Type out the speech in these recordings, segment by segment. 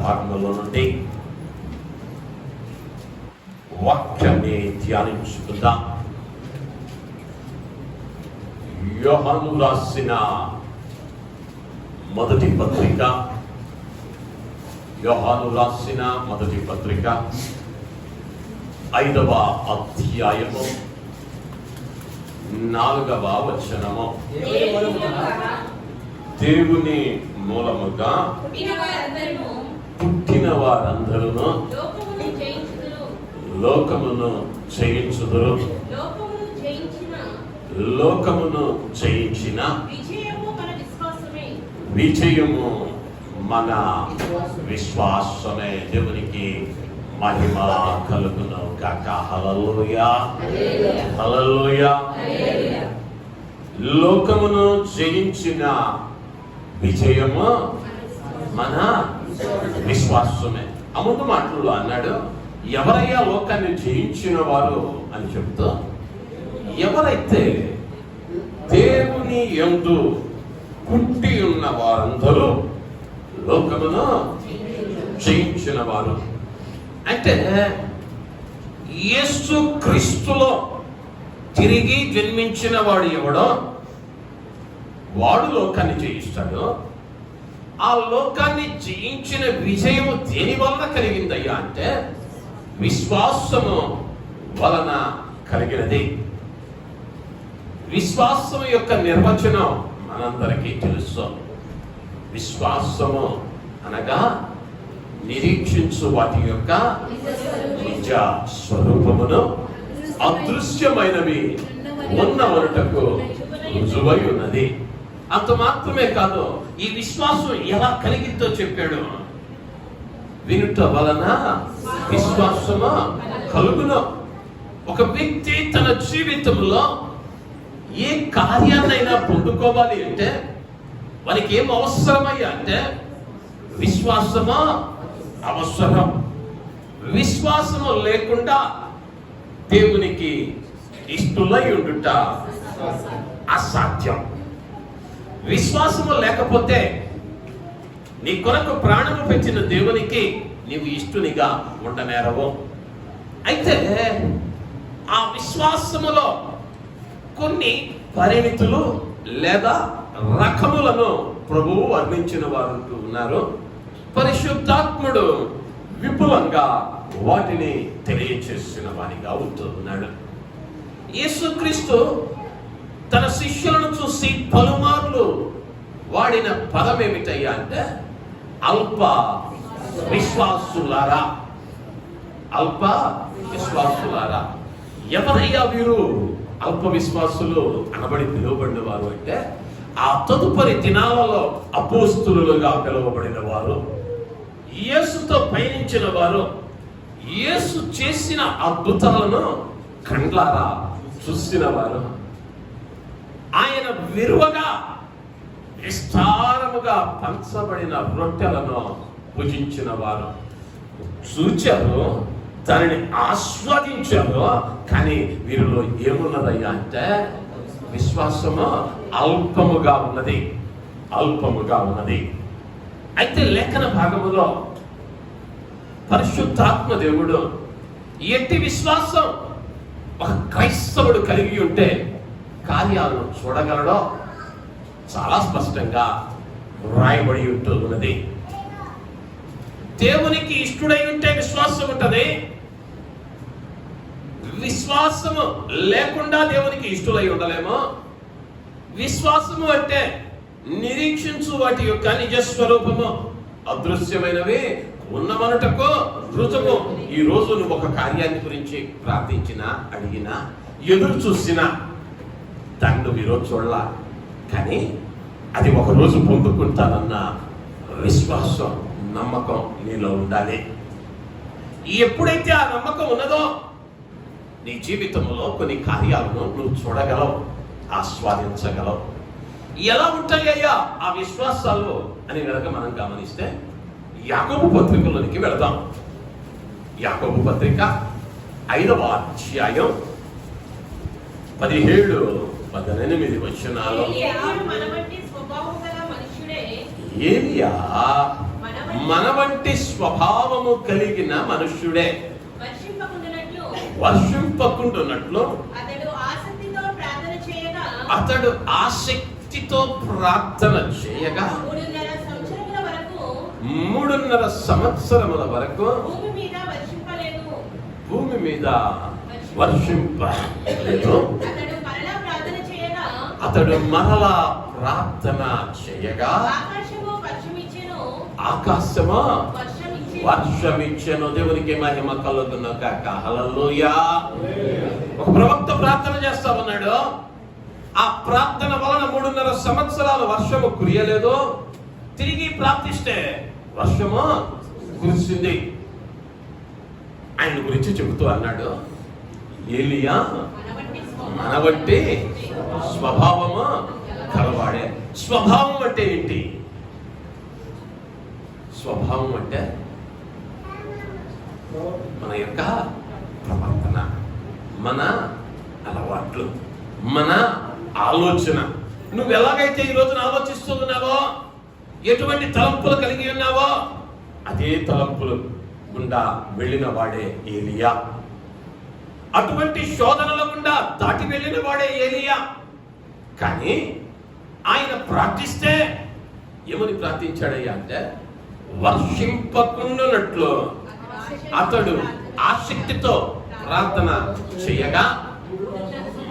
భాగంలో నుండి వాక్యాన్ని ధ్యానించుకుందాం. యోహాను రాసిన మొదటి పత్రిక, యోహాను రాసిన మొదటి పత్రిక 5వ అధ్యాయము 4వ వచనము. దేవుని మూలముగా పుట్టిన వారందరూ లోకమును జయించుదురు, లోకమును జయించిన విజయము మన విశ్వాసమే. దేవునికి మహిమ కలుగును గాక. హల్లెలూయా, హల్లెలూయా. లోకమును జయించిన విజయము మన విశ్వాసమే. అమృత మాటల్లో అన్నాడు, ఎవరయ్యా లోకాన్ని జయించిన వారు అని చెప్తూ, ఎవరైతే దేవుని యందు పుట్టి ఉన్న వారందరూ లోకమును జయించిన వారు. అంటే యేసు క్రీస్తులో తిరిగి జన్మించిన వాడు ఎవడో వాడు లోకాన్ని జయిస్తాడు. ఆ లోకాన్ని జయించిన విజయము దేని వలన కలిగిందయ్యా అంటే విశ్వాసము వలన కలిగినది. విశ్వాసము యొక్క నిర్వచనం మనందరికీ తెలుసు. విశ్వాసము అనగా నిరీక్షించు వాటి యొక్క నిజ స్వరూపమును అదృశ్యమైనవి ఉన్నవరుటకు రుజువై ఉన్నది. అంత మాత్రమే కాదు, ఈ విశ్వాసం ఎలా కలిగిందో చెప్పాడు. వినుట వలన విశ్వాసము కలుగును. ఒక వ్యక్తి తన జీవితంలో ఏ కార్యాన్నైనా పొందుకోవాలి అంటే వారికి ఏం అవసరమయ్యా అంటే విశ్వాసము అవసరం. విశ్వాసము లేకుండా దేవునికి ఇష్టలై ఉండుట అసాధ్యం. విశ్వాసము లేకపోతే నీ కొరకు ప్రాణము పెట్టిన దేవునికి నీవు ఇష్టునిగా ఉండనేరవు. అయితే ఆ విశ్వాసములో కొన్ని పరిమితులు లేదా రకములను ప్రభువు వర్ణించిన వారు ఉన్నారు. పరిశుద్ధాత్ముడు విపులంగా వాటిని తెలియచేసిన వారిగా ఉంటున్నాడు. యేసుక్రీస్తు తన శిష్యులను చూసి పలుమార్లు వాడిన పదం ఏమిటయ్యా అంటే అల్ప విశ్వాసులారా, అల్ప విశ్వాసులారా. ఎవరయ్యా వీరు అల్ప విశ్వాసులు అనబడి పిలువబడిన వారు అంటే ఆ తదుపరి దినాలలో అపోస్తులుగా పిలువబడిన వారు, యేసుతో పయనించిన వారు, యేసు చేసిన అద్భుతాలను కండ్లారా చూసిన వారు, ఆయన విరువగా విస్తారముగా పంచబడిన రొట్టెలను భుజించిన వారు చూచారు, దానిని ఆస్వాదించారు. కానీ వీరిలో ఏమున్నదయ్యా అంటే విశ్వాసము అల్పముగా ఉన్నది, అల్పముగా ఉన్నది. అయితే లేఖన భాగములో పరిశుద్ధాత్మ దేవుడు ఎట్టి విశ్వాసం ఒక క్రైస్తవుడు కలిగి ఉంటే కార్యాలను చూడగలడో చాలా స్పష్టంగా రాయబడి ఉంటున్నది. దేవునికి ఇష్టడై ఉంటే విశ్వాసం ఉంటది. విశ్వాసము లేకుండా దేవునికి ఇష్టలై ఉండలేము. విశ్వాసము అంటే నిరీక్షించు వాటి యొక్క నిజస్వరూపము, అదృశ్యమైనవి ఉన్నమనుటకు రుజువు. ఈ రోజు నువ్వు ఒక కార్యాన్ని గురించి ప్రార్థించినా, అడిగినా, ఎదురు చూసినా దాన్ని నువ్వు ఈరోజు చూడలా, కానీ అది ఒకరోజు పొందుకుంటానన్న విశ్వాసం, నమ్మకం నీలో ఉండాలి. ఎప్పుడైతే ఆ నమ్మకం ఉన్నదో నీ జీవితంలో కొన్ని కార్యాలను నువ్వు చూడగలవు, ఆస్వాదించగలవు. ఎలా ఉంటాయ్యా ఆ విశ్వాసాలు అని కనుక మనం గమనిస్తే యాకోబు పత్రికలోనికి వెళదాం. యాకోబు పత్రిక 5వ అధ్యాయం 17-18 వచనాలు. ఏలియా మన వంటి స్వభావము కలిగిన మనుష్యుడే వర్షింపకుండునట్లు అతడు ఆసక్తితో ప్రార్థన చేయగా 3.5 సంవత్సరముల వరకు భూమి మీద వర్షింపలేదు. అతడు మరలా ప్రార్థన చేయగా ఆకాశము వర్షమిచ్చెను. దేవునికి మహిమ కలుగును గాక. హల్లెలూయా. ఒక ప్రవక్త ప్రార్థన చేస్తా ఉన్నాడు. ఆ ప్రార్థన వలన 3.5 సంవత్సరాలు వర్షము కురియలేదు. తిరిగి ప్రార్థిస్తే వర్షము కురిసింది. ఆయన గురించి చెబుతూ అన్నాడు, ఏలియా మన వంటి స్వభావము కలవాడే. స్వభావం అంటే ఏంటి? స్వభావం అంటే మన యొక్క ప్రవర్తన, మన అలవాట్లు, మన ఆలోచన. నువ్వు ఎలాగైతే ఈ రోజున ఆలోచిస్తూ ఉన్నావో, ఎటువంటి తలంపులు కలిగి ఉన్నావో, అదే తలంపులు గుండా వెళ్ళిన వాడే ఏలియా. అటువంటి శోధనల గుండా దాటి వెళ్ళిన వాడే ఏలియా. కానీ ఆయన ప్రార్థిస్తే ఏమని ప్రార్థించాడయ్యా అంటే, వర్షింపకుండునట్లు అతడు ఆసక్తితో ప్రార్థన చేయగా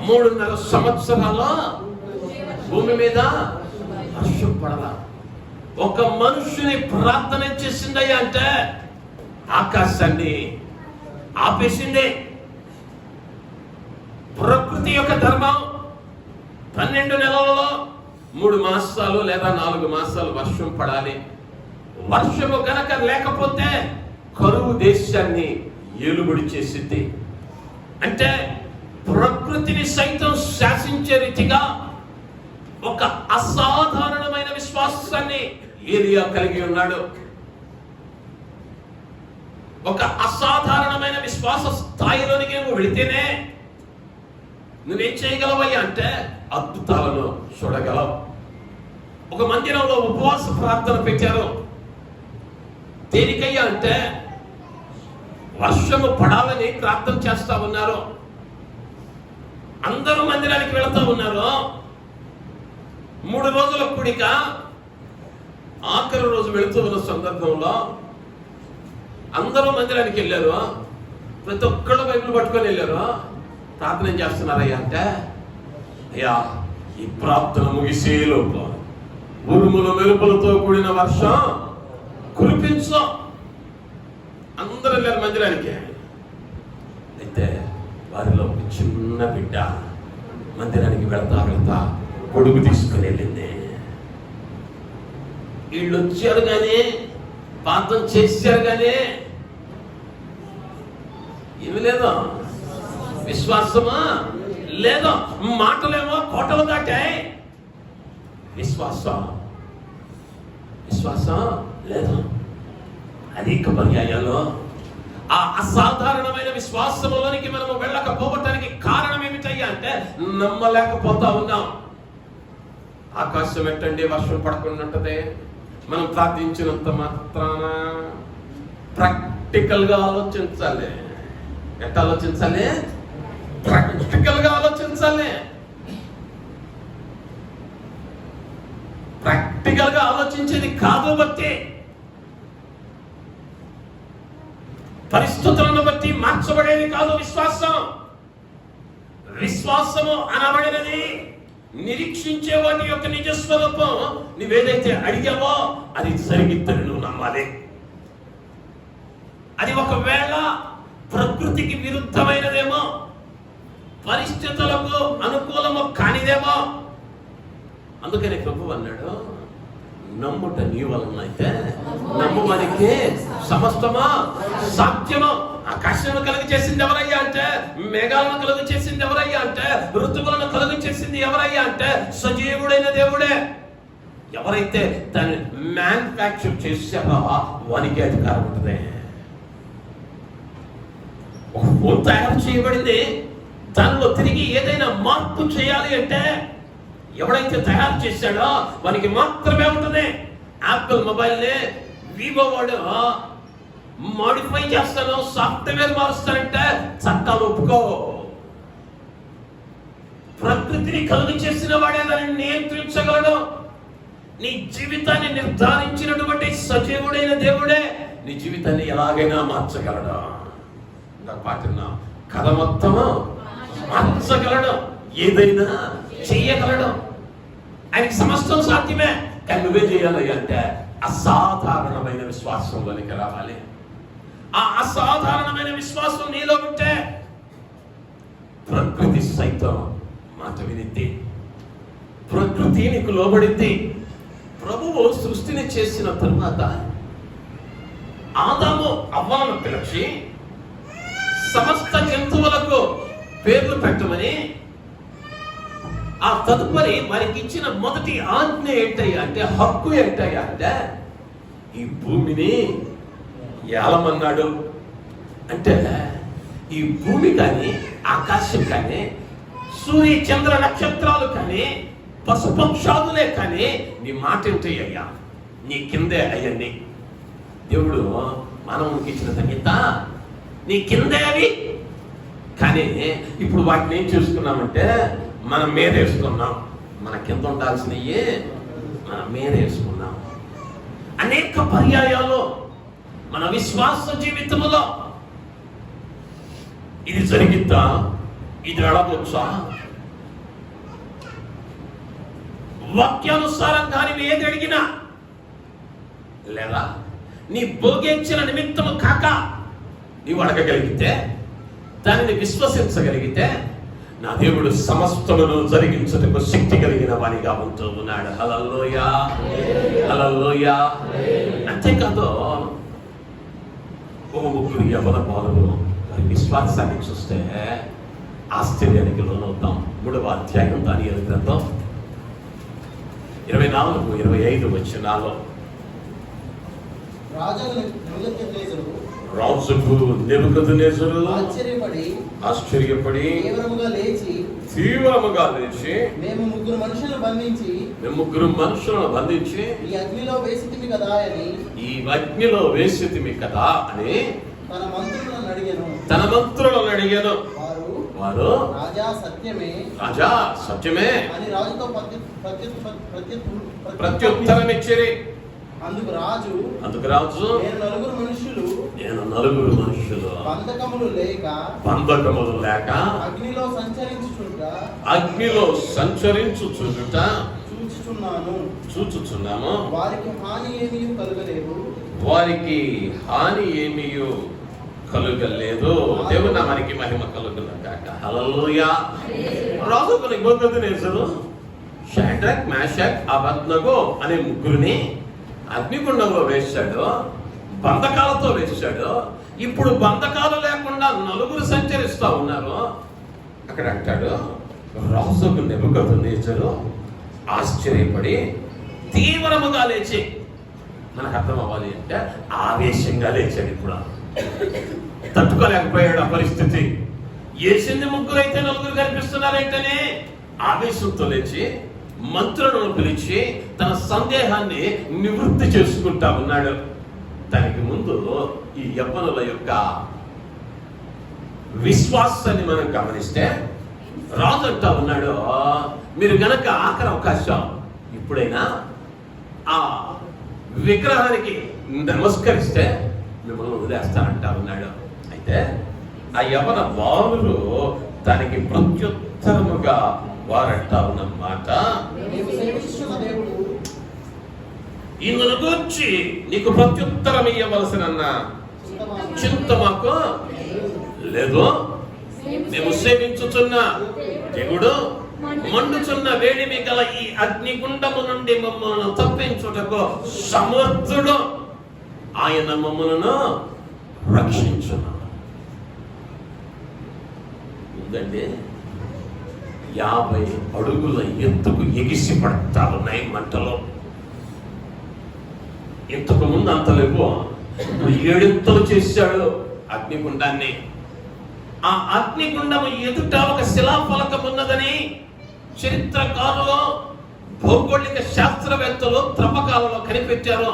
3.5 సంవత్సరాలు భూమి మీద వర్షం పడలా. ఒక మనుషుని ప్రార్థన చేసిందయ్యా అంటే ఆకాశాన్ని ఆపేసింది. ప్రకృతి యొక్క ధర్మం 12 నెలలలో 3 మాసాలు లేదా 4 మాసాలు వర్షం పడాలి. వర్షము గనక లేకపోతే కరువు దేశాన్ని ఏలుబడి చేసింది. అంటే ప్రకృతిని సైతం శాసించే రీతిగా ఒక అసాధారణమైన విశ్వాసాన్ని ఏలియా కలిగి ఉన్నాడు. ఒక అసాధారణమైన విశ్వాస స్థాయిలోనికి నువ్వు వెళితేనే నువ్వేం చేయగలవయ్యా అంటే అద్భుతాలను చూడగలవు. ఒక మందిరంలో ఉపవాస ప్రార్థన పెట్టారు. దేనికయ్యా అంటే వర్షము పడాలని ప్రార్థన చేస్తా ఉన్నారు. అందరూ మందిరానికి వెళతా ఉన్నారు. 3 రోజుల కూడిక ఆఖరి రోజు వెళుతూ ఉన్న సందర్భంలో అందరూ మందిరానికి వెళ్ళారు. ప్రతి ఒక్కళ్ళు బైబిల్ పట్టుకొని వెళ్ళారు. ప్రార్థన చేస్తున్నారయ్యా అంటే, అయ్యా ఈ ప్రార్థన ముగిసేలోపు ఉరుముల మెరుపులతో కూడిన వర్షం కురిపించు. అందరూ వెళ్ళారు మందిరానికి. అయితే వారిలో ఒక చిన్న బిడ్డ మందిరానికి వెళ్తా గొడుగు తీసుకుని వెళ్ళింది. వీళ్ళు వచ్చారు కానీ ప్రార్థన చేశారు కానీ ఏమి లేదు, విశ్వాసమా లేదు. మాటలేమో కోటలు దాటాయి, విశ్వాసం లేదు. అనేక పర్యాయాల్లో ఆ అసాధారణమైన విశ్వాసంలోనికి మనము వెళ్ళకపోవటానికి కారణం ఏమిటయ్యా అంటే నమ్మలేకపోతా ఉన్నాం. ఆకాశం ఎట్టండి వర్షం పడకుండా ఉంటది. మనం ప్రార్థించినంత మాత్రాన ప్రాక్టికల్ గా ఆలోచించాలి. ఎట్లా ఆలోచించాలి? ప్రాక్టికల్ గా ఆలోచించాలి. ప్రాక్టికల్ గా ఆలోచించేది కాదు బట్టి, పరిస్థితులను బట్టి మార్చబడేది కాదు విశ్వాసం. విశ్వాసము అనబడినది నిరీక్షించే వాటి యొక్క నిజస్వరూపం. నువ్వేదైతే అడిగావో అది జరిగిద్దని నువ్వు నమ్మాలి. అది ఒకవేళ ప్రకృతికి విరుద్ధమైనదేమో, పరిస్థితులకు అనుకూలము కానిదేమో. అందుకని ప్రభు అన్నాడు, నమ్ముట నీ వలన అయితే నమ్మువానికి సమస్తమా సాధ్యము. ఆకాశము కలుగు చేసింది ఎవరయ్యా అంటే, మేఘాలను కలుగు చేసింది ఎవరయ్యా అంటే, ఋతువులను కలుగు చేసింది ఎవరయ్యా అంటే సజీవుడైన దేవుడే. ఎవరైతే దాన్ని మ్యానుఫ్యాక్చర్ చేశారో వానికి అధికారం ఉంటుంది. ఒక ఫోన్ తయారు చేయబడింది, దానిలో తిరిగి ఏదైనా మార్పు చేయాలి అంటే ఎవడైతే తయారు చేశాడో వానికి మాత్రమే ఉంటుంది. యాపిల్ మొబైల్ ని వివో వాడు మాడిఫై చేస్తాను, సాఫ్ట్వేర్ మారుస్తానంటే చట్టాలు ఒప్పుకో. ప్రకృతిని కలుగు చేసిన వాడే దాన్ని నియంత్రించగలడు. నీ జీవితాన్ని నిర్ధారించినటువంటి సజీవుడైన దేవుడే నీ జీవితాన్ని ఎలాగైనా మార్చగలడు. పాటిన్నా కథ మొత్తం మార్చగలడు, ఏదైనా చెయ్యగలడు. ఆయనకి సమస్తం సాధ్యమే. కానీ నువ్వే చేయాలి అంటే అసాధారణమైన విశ్వాసంలోనికి రావాలి. ఆ అసాధారణమైన విశ్వాసం నీలో ఉంటే ప్రకృతి సైతం మాట వినిద్ది, ప్రకృతి నీకు లోబడిద్ది. ప్రభువు సృష్టిని చేసిన తరువాత ఆదాము అవ్వలను పిలిచి సమస్త జంతువులకు పేర్లు పెట్టమని, ఆ తదుపరి వారికి ఇచ్చిన మొదటి ఆజ్ఞ ఏంటయ్యా అంటే, హక్కు ఏంటయ్యా అంటే, ఈ భూమిని ఏలమన్నాడు. అంటే ఈ భూమి కానీ, ఆకాశం కానీ, సూర్య చంద్ర నక్షత్రాలు కానీ, పశుపక్షాదులే కానీ నీ మాట ఏంటయ్యా, నీ కిందే అయ్యండి. దేవుడు మానవునికి ఇచ్చిన సంగీత నీ కిందే అవి. కానీ ఇప్పుడు వాటిని ఏం చేసుకున్నామంటే మనం మీదేసుకున్నాం. మన కింద ఉండాల్సినవి మనం మీదేసుకున్నాం. అనేక పర్యాయాలు మన విశ్వాస జీవితంలో ఇది జరిగిద్దా, ఇది వెళ్ళవచ్చా, వాక్యానుసారం కానీ ఏది అడిగినా, లేదా నీ భోగించిన నిమిత్తము కాక నీవు అడగగలిగితే, దానిని విశ్వసించగలిగితే, నా దేవుడు సమస్తమును జరిగించుటకు శక్తి కలిగిన వానిగా ఉంటూ ఉన్నాడు. హల్లెలూయా, హల్లెలూయా. అంతేకాదు, ఓ ముగ్గురు యవ్వన బాలురు వారి విశ్వాసాన్ని చూస్తే ఆశ్చర్యానికి లోనవుతాం. 3వ అధ్యాయం దానియేలు గ్రంథం 24-25 వచనాల్లో రాజుకు నెబుకద్నెజరు ఆశ్చర్యపడి తీవ్రముగా లేచి మేము ముగ్గురు మనుషులను బంధించి ఈ అగ్నిలో వేసితిమి కదా అని తన మంత్రులను అడిగాను. వారు రాజా సత్యమే అని రాజుతో ప్రత్యుత్తరం ఇచ్చిరి. అందుకు రాజు నేను నలుగురు మనుషులు బంధకములు లేక అగ్నిలో సంచరించుచుండుట చూచుచున్నాము. వారికి హాని ఏమీ కలుగలేదు. దేవుని నామానికి మహిమ కలుగుగాక. హల్లెలూయా. రాజుకు నెబుకద్నెజరు షడ్రక్, మేషక్, అబేద్నెగో అనే ముగ్గురిని అగ్నిగుండంలో వేశాడు, బంధకాలతో వేశాడు. ఇప్పుడు బంధకాలు లేకుండా నలుగురు సంచరిస్తా ఉన్నారు. అక్కడ అంటాడు, రాజుకు నెబుకద్నెజరు ఆశ్చర్యపడి తీవ్రముగా లేచి, మనకు అర్థం అవ్వాలి అంటే ఆవేశంగా లేచాడు. ఇప్పుడు తట్టుకోలేకపోయాడు ఆ పరిస్థితి. వేసింది ముగ్గురైతే నలుగురు కనిపిస్తున్నారైతేనే ఆవేశంతో లేచి మంత్రులను పిలిచి తన సందేహాన్ని నివృత్తి చేసుకుంటా ఉన్నాడు. దానికి ముందు ఈ యవ్వనుల యొక్క విశ్వాసాన్ని మనం గమనిస్తే రాజు అంటా ఉన్నాడు, మీరు గనక ఆఖరి అవకాశం ఇప్పుడైనా ఆ విగ్రహానికి నమస్కరిస్తే మిమ్మల్ని వదిలేస్తానంటా ఉన్నాడు. అయితే ఆ యవ్వన బాలురు దానికి ప్రత్యుత్తరముగా వారంటా ఉన్నమాట, ఇందును గూర్చి నీకు ప్రత్యుత్తరం ఇవ్వవలసిన చింత మాకు లేదు. మేము సేవించుచున్న దేవుడు మండుచున్న వేడిమి గల ఈ అగ్నిగుండము నుండి మమ్మల్ని తప్పించుటకు సమర్థుడు. ఆయన మమ్మలను రక్షించును. ఉందండి, 50 అడుగుల ఎత్తుకు ఎగిసి పడతా ఉన్నాయి మంటలో. ఇంతకు ముందు అంత లేవు, 7 ఎత్తులు చేశాడు అగ్నిగుండాన్ని. ఆ అగ్నిగుండము ఎదుట ఒక శిలాఫలకం ఉన్నదని చరిత్రకారులు, భౌగోళిక శాస్త్రవేత్తలు త్రవ్వకాలలో కనిపెట్టారు.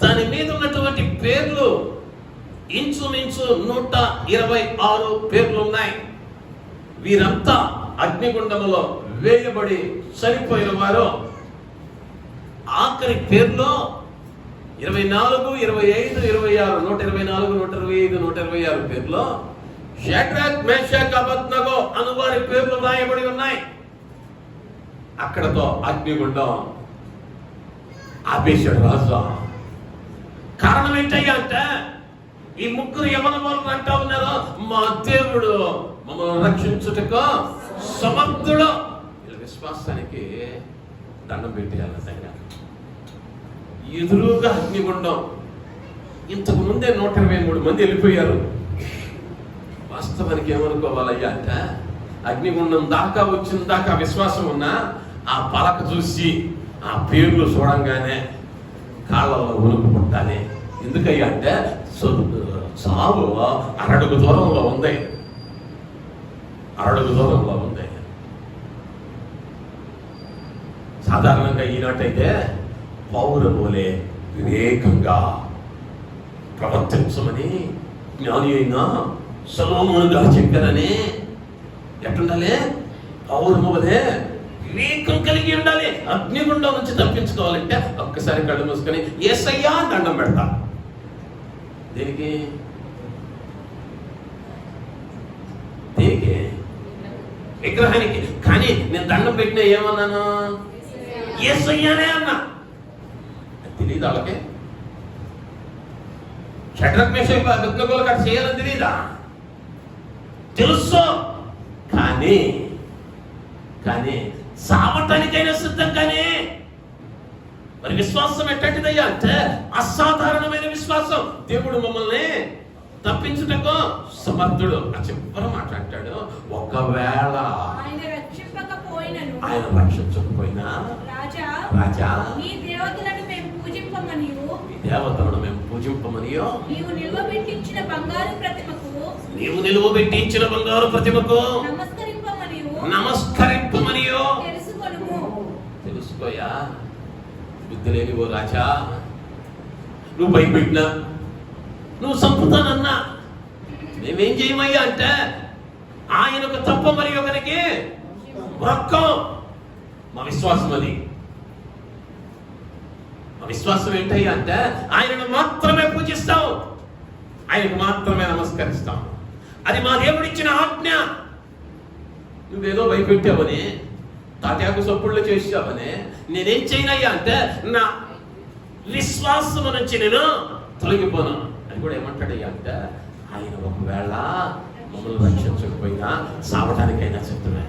దాని మీద ఉన్నటువంటి పేర్లు ఇంచుమించు 126 పేర్లు ఉన్నాయి. వీరంతా అగ్నిగుండములో వేయబడి చనిపోయిన వారు. ఆఖరి పేర్లో 24, 25, 26, 124, 125, 126 పేర్లో షడ్రక్, మేషక్, అబేద్నెగో అను వారి పేర్లు రాయబడి ఉన్నాయి. అక్కడతో అగ్నిగుండం ఆపేశాడు రాజు. కారణం ఏంటయ్యా అంటే ఈ ముగ్గురు యవన వాళ్ళు అంటా ఉన్నారు, మా దేవుడు మమ్మల్ని రక్షించుటకు సమర్థుడు. వీళ్ళ విశ్వాసానికి దండం పెట్టేయాలి. ఎదురుగా అగ్నిగుండం. ఇంతకు ముందే 123 మంది వెళ్ళిపోయారు. వాస్తవానికి ఏమనుకోవాలయ్యా అంటే అగ్నిగుండం దాకా వచ్చిన దాకా విశ్వాసం ఉన్నా ఆ పలక చూసి ఆ పేర్లు చూడంగానే కాళ్ళలో ఉనుకు పుట్టాలి. ఎందుకయ్యా అంటే సాగు అరడుగు దూరంలో ఉంది. సాధారణంగా ఈనాటైతే పౌరములే వివేకంగా ప్రవర్తించమని జ్ఞాని అయిన సొలొమోను గారు చెప్పారని. ఎట్లుండాలి? పౌరములే వివేకం కలిగి ఉండాలి. అగ్నిగుండం నుంచి తప్పించుకోవాలంటే ఒక్కసారి కళ్ళు మూసుకొని యేసయ్యా దండం పెడతా. దేనికి? విగ్రహానికి. కానీ నేను దండం పెట్టినా ఏమన్నాను? యేసయ్యానే అన్నా. తెలియదు వాళ్ళకి. షడ్రక్, మేషక్, అబేద్నెగోలకు అట్లా చేయాలని తెలియదా? తెలుసు. కానీ సావటానికైనా సిద్ధంగానే. మరి విశ్వాసం ఎట్టంటిదయ్యా అంటే అసాధారణమైన విశ్వాసం. దేవుడు మమ్మల్ని తప్పించుటకు సమర్థుడు. ఆ చివరి మాట్లాడతాడు, ఒకవేళ ఆయన రక్షించకపోయినా రాజా ఈ దేవతలను మేము పూజింపమనియో నీవు నిలువబెట్టించిన బంగారు ప్రతిమకు నమస్కరింపమనియో తెలుసుకోయా. బుద్ధి లేని ఓ రాజా, నువ్వు భయపెట్టినా, నువ్వు చంపుతానన్నా మేమేం చేయమయ్యా అంటే ఆయనకు తప్ప మరి ఒకరికి మొక్కం. మా విశ్వాసం అది. మా విశ్వాసం ఏంటయ్యా అంటే ఆయనను మాత్రమే పూజిస్తాం, ఆయనకు మాత్రమే నమస్కరిస్తాం. అది మా దేవుడిచ్చిన ఆజ్ఞ. నువ్వేదో భయపెట్టావని, తాత్యాకు సొప్పుళ్ళు చేసావని నేనేం చేయనయ్యా అంటే నా విశ్వాసం నుంచి నేను తొలగిపోను అని కూడా ఏమంటాడయ్యా అంటే ఆయన ఒకవేళ మమ్మల్ని రక్షించకపోయినా సావటానికైనా సిద్ధమే.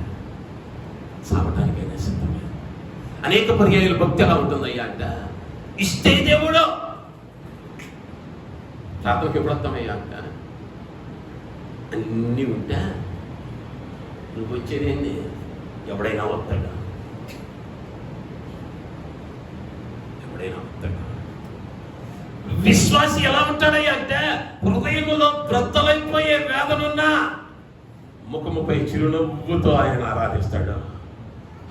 అనేక పర్యాయాలు భక్తి ఎలా ఉంటుందయ్యా అంటే ఇస్తే దేవుడు ప్రార్థనకి ఎప్పుడు వస్తామయ్యా అంటే అన్నీ ఉంటే నువ్వు వచ్చేది ఏంది? ఎవడైనా వస్తాడా? విశ్వాసి ఎలా ఉంటాడయ్యా అంటే హృదయములో బ్రద్దలైపోయే వేదనున్నా ముఖముపై చిరునవ్వుతో ఆయన ఆరాధిస్తాడు.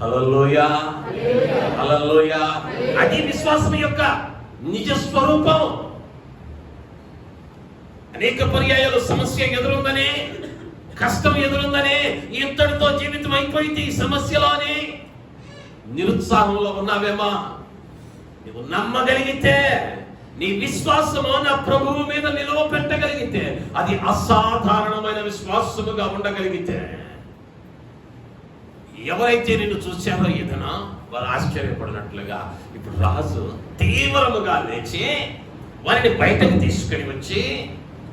హల్లెలూయా, హల్లెలూయా. అది విశ్వాసం యొక్క నిజ స్వరూపం. అనేక పర్యాయాలు సమస్య ఎదురుందని, కష్టం ఎదురుందని, ఇంతటితో జీవితం అయిపోయింది ఈ సమస్యలోని నిరుత్సాహంలో ఉన్నావేమో, నువ్వు నమ్మగలిగితే, నీ విశ్వాసము నా ప్రభువు మీద నిలువ పెట్టగలిగితే, అది అసాధారణమైన విశ్వాసముగా ఉండగలిగితే, ఎవరైతే నిన్ను చూశారో ఏదైనా వారు ఆశ్చర్యపడినట్లుగా ఇప్పుడు రాజు తీవ్రముగా లేచి వారిని బయటకు తీసుకుని వచ్చి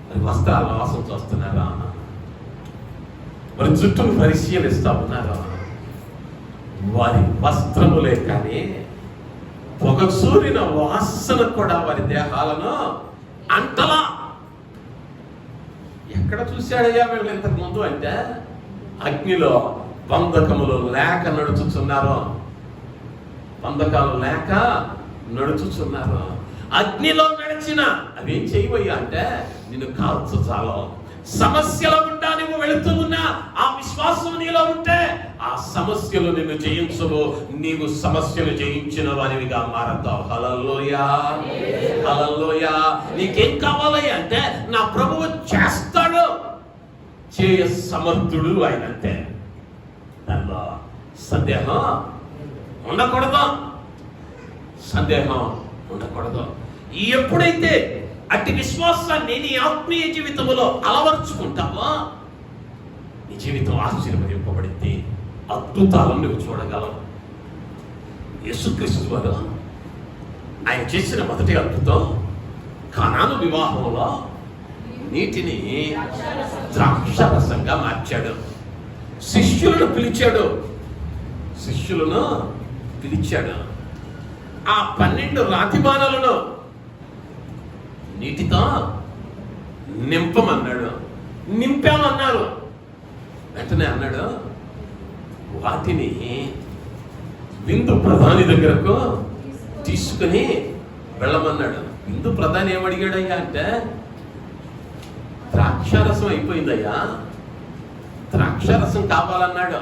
వారి వస్త్రాల వాసన చూస్తున్నారా, వారి జుట్టును పరిశీలిస్తా ఉన్నారా, వారి వస్త్రములే కానీ పొగసూరిన వాసన కూడా వారి దేహాలను అంటలా. ఎక్కడ చూశాడయ్యా వీళ్ళు ఇంతకు ముందు అంటే అగ్నిలో బంధకములు లేక నడుచుచున్నారు, బంధకాలు లేక నడుచుచున్నారు. అగ్నిలో నడిచిన అవేం చేయవయ్యా అంటే నిన్ను కాల్చు చాలు, సమస్యల గుండా నువ్వు వెళుతూ ఉన్నా ఆ విశ్వాసం నీలో ఉంటే ఆ సమస్యలు నిన్ను జయించవు, నీవు సమస్యలు జయించిన వారివిగా మారతావు. హల్లెలూయా, హల్లెలూయా. నీకేం కావాలి అంటే నా ప్రభువు చేస్తాడు, చేయ సమర్థుడు ఆయన. అంతే, దానిలో సందేహం ఉండకూడదు, సందేహం ఉండకూడదు. ఎప్పుడైతే అట్టి విశ్వాసాన్ని నీ ఆత్మీయ జీవితంలో అలవర్చుకుంటావో నీ జీవితం ఆశీర్వదింపబడింది, అద్భుతాలను నువ్వు చూడగలవు. యేసుక్రీస్తు వారు ఆయన చేసిన మొదటి అద్భుతం కానాను వివాహంలో నీటిని ద్రాక్షారసంగా మార్చాడు. శిష్యులను పిలిచాడు. ఆ 12 రాతిబాణాలను నీటితో నింపమన్నాడు. నింపామన్నారు. వెంటనే అన్నాడు, వాటిని విందు ప్రధాని దగ్గరకు తీసుకుని వెళ్ళమన్నాడు. విందు ప్రధాని ఏమడిగాడయ్యా అంటే, ద్రాక్షారసం అయిపోయిందయ్యా, ద్రాక్షారసం కావాలన్నాడు.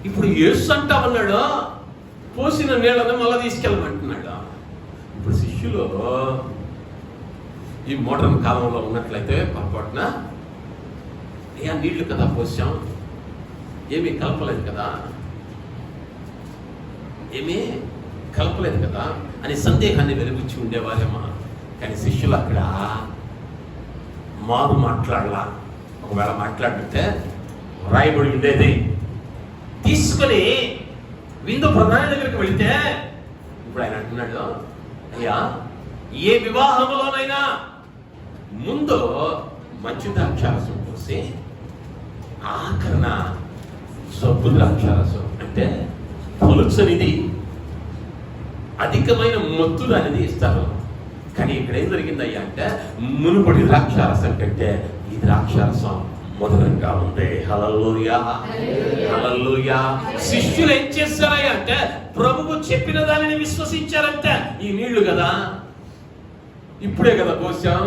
ఇప్పుడు యేసు అంటామన్నాడు, పోసిన నీళ్ళని మళ్ళీ తీసుకెళ్ళమంటున్నాడు. ఇప్పుడు శిష్యులు ఈ మోడర్న్ కాలంలో ఉన్నట్లయితే పొరపాటున అయ్యా నీళ్లు కదా పోసాం, ఏమీ కలపలేదు కదా అని సందేహాన్ని వెలిగించి ఉండేవారేమో. కానీ శిష్యులు అక్కడ మారు మాట్లాడలా. ఒకవేళ మాట్లాడితే రాయబడి ఉండేది. తీసుకుని విందు ప్రధాని దగ్గరికి వెళితే ఇప్పుడు ఆయన అంటున్నాడు, అయ్యా ఏ వివాహంలోనైనా ముందు మంచి ద్రాక్షారసం పోసి ఆఖరణ సబ్బు ద్రాక్షారసం అంటే పలుచనిది, అధికమైన మత్తులు అనేది ఇస్తారు. కానీ ఇక్కడ ఏం జరిగిందయ్యా అంటే మునుపటి ద్రాక్షారసం కంటే ఈ ద్రాక్షారసం మధురంగా ఉంది. హల్లెలూయా, హల్లెలూయా. శిష్యులు ఏం చేస్తారయ్యా అంటే ప్రభువు చెప్పిన దానిని విశ్వసించారంటే ఈ నీళ్లు కదా, ఇప్పుడే కదా పోసాం,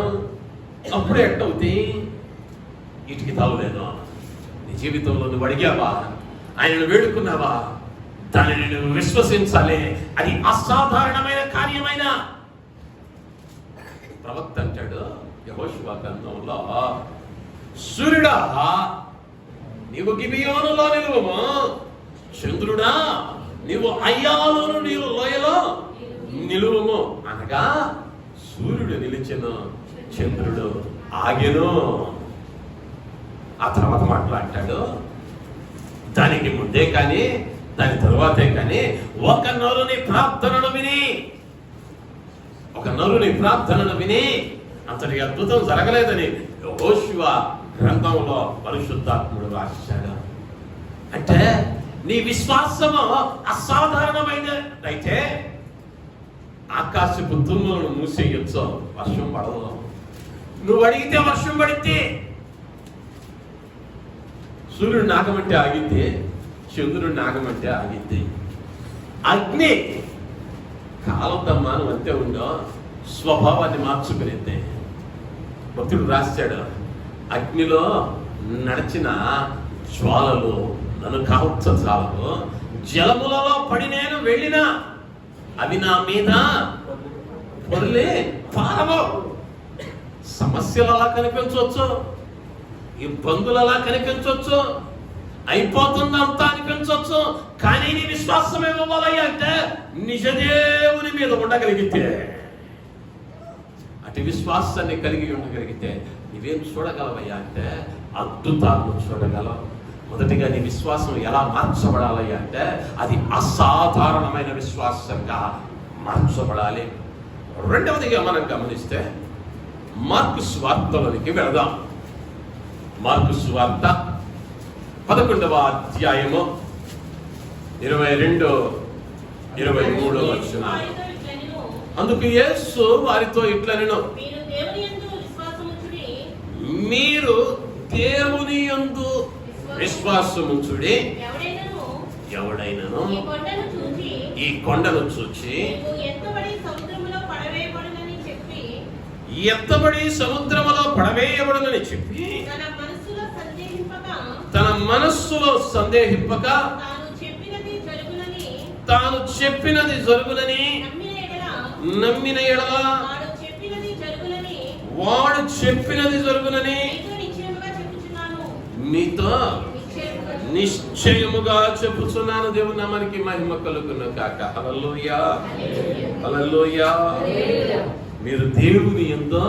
అప్పుడే ఎట్టవుతాయి, వీటికి తావులేను. నీ జీవితంలో నువ్వు అడిగావా, ఆయనను వేడుకున్నావా, దానిని నువ్వు విశ్వసించాలి. అది అసాధారణమైన కార్యమైన. ప్రవక్త అంటాడు యెహోషువ గ్రంథంలో, సూర్యుడా నీవు గిబియోనులో నిలువము, చంద్రుడా నీవు అయ్యాలోను నీవు లోయలో నిలువము అనగా సూర్యుడు నిలిచెను, చంద్రుడు ఆగెను. ఆ తర్వాత మాట్లాడతాడు, దానికి ముందే కానీ దాని తరువాతే కానీ ఒక నరుని ప్రార్థనను విని అంతటి అద్భుతం జరగలేదని యెహోషువ గ్రంథంలో పరిశుద్ధాత్ముడు రాశాడు. అంటే నీ విశ్వాసము అసాధారణమైనదైతే ఆకాశపు తుమ్ములను మూసేయొచ్చు, వర్షం పడదు. నువ్వు అడిగితే వర్షం పడితే, సూర్యుడు నాగమంటే ఆగిద్ది, చంద్రుడు నాగమంటే ఆగిద్ది. అగ్ని కాలతమ్మాను అంతే ఉండో స్వభావాన్ని మార్చుకునేద్ది. భక్తుడు రాశాడు, అగ్నిలో నడిచిన జ్వాలలు నన్ను కాల్చ చాలవు, జలములలో పడి నేను వెళ్ళినా అవి నా మీద పొరలే పారవు. సమస్యలు అలా కనిపించవచ్చు, ఇబ్బందులు అలా కనిపించవచ్చు, అయిపోతుందంతా అనిపించవచ్చు. కానీ నీ విశ్వాసం ఏమవ్వాలయ్యా అంటే నిజదేవుని మీద ఉండగలిగితే, అటు విశ్వాసాన్ని కలిగి ఉండగలిగితే నువ్వేం చూడగలవయ్యా అంటే అద్భుతాలను చూడగలవు. మొదటిగా నీ విశ్వాసం ఎలా మార్చబడాలయ్యా అంటే అది అసాధారణమైన విశ్వాసంగా మార్చబడాలి. రెండవదిగా మనం గమనిస్తే మార్కు సువార్తలోనికి వెళదాం. మార్కు సువార్త 11వ అధ్యాయము 22-23 వచనాలు. అందుకు యేసు వారితో ఇట్లనెను, మీరు దేవుని యందు విశ్వాసముంచుడి, ఎవడైనను ఈ కొండను చూచి ఎత్తబడి సముద్రములో పడవేయబడునని చెప్పి తన మనస్సులో సందేహింపక తాను చెప్పినది జరుగునని నమ్మిన ఎడల వాడు చెప్పినది జరుగునని మీతో నిశ్చయముగా చెప్పుచున్నాను. దేవుని నామానికి మహిమ కలుగును గాక. హల్లెలూయా, హల్లెలూయా. మీరు దేవుని యందు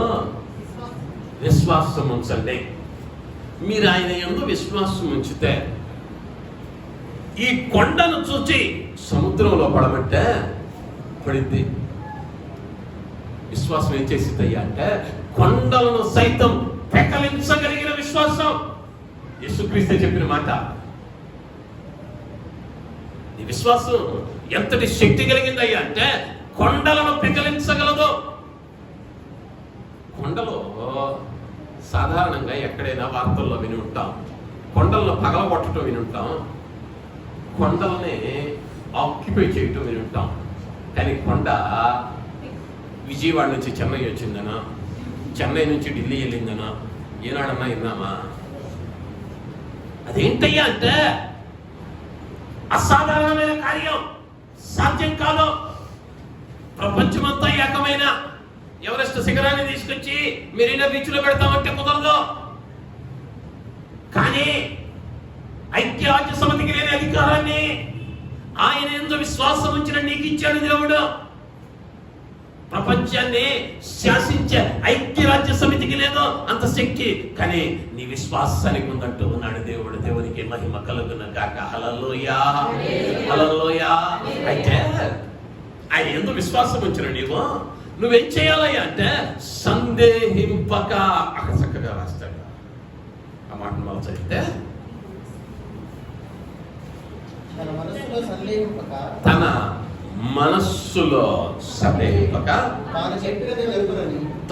విశ్వాసం ఉంచండి. మీరు ఆయన యందు విశ్వాసం ఉంచితే ఈ కొండను చూచి సముద్రంలో పడమంటే పడింది. విశ్వాసం ఏం చేసిందయ్యా అంటే కొండలను సైతం పెకలించగలిగిన విశ్వాసం. యేసుక్రీస్తు చెప్పిన మాట. ఈ విశ్వాసం ఎంతటి శక్తి కలిగిందయ్యా అంటే కొండలను పెకలించగలదు. కొండలో సాధారణంగా ఎక్కడైనా వార్తల్లో విని ఉంటాం, కొండలను పగలగొట్టడం విని ఉంటాం, కొండల్ని ఆక్యుపై చేయటం విని ఉంటాం. కానీ కొండ విజయవాడ నుంచి చెన్నై వచ్చిందనా, చెన్నై నుంచి ఢిల్లీ వెళ్ళిందనా ఏనాడన్నా విన్నామా? అదేంటయ్యా అంటే అసాధారణమైన కార్యం, సాధ్యం కాదు. ప్రపంచమంతా ఏకమైన ఎవరెస్ట్ శిఖరాన్ని తీసుకొచ్చి మెరీనా బీచ్ లో పెడతామంటే కుదరదు. కానీ ఐక్యరాజ్య సమితికి లేని అధికారాన్ని ఆయన యందు విశ్వాసం ఉంచిన నీకు ఇచ్చాడు దేవుడు. ప్రపంచాన్ని శాసించే ఐక్యరాజ్య సమితికి లేదు అంత శక్తి, కానీ నీ విశ్వాసానికి ఉందంటూ ఉన్నాడు దేవుడు. దేవునికి మహిమ కలుగును గాక. హల్లెలూయా, హల్లెలూయా. అయితే ఆయన యందు విశ్వాసం ఉంచిన నువ్వేం చేయాలి అంటే సందేహింపక. అక్కడ చక్కగా రాస్తాడు ఆ మాట. మనం చదివితే తన మనస్సులో సందేహింపక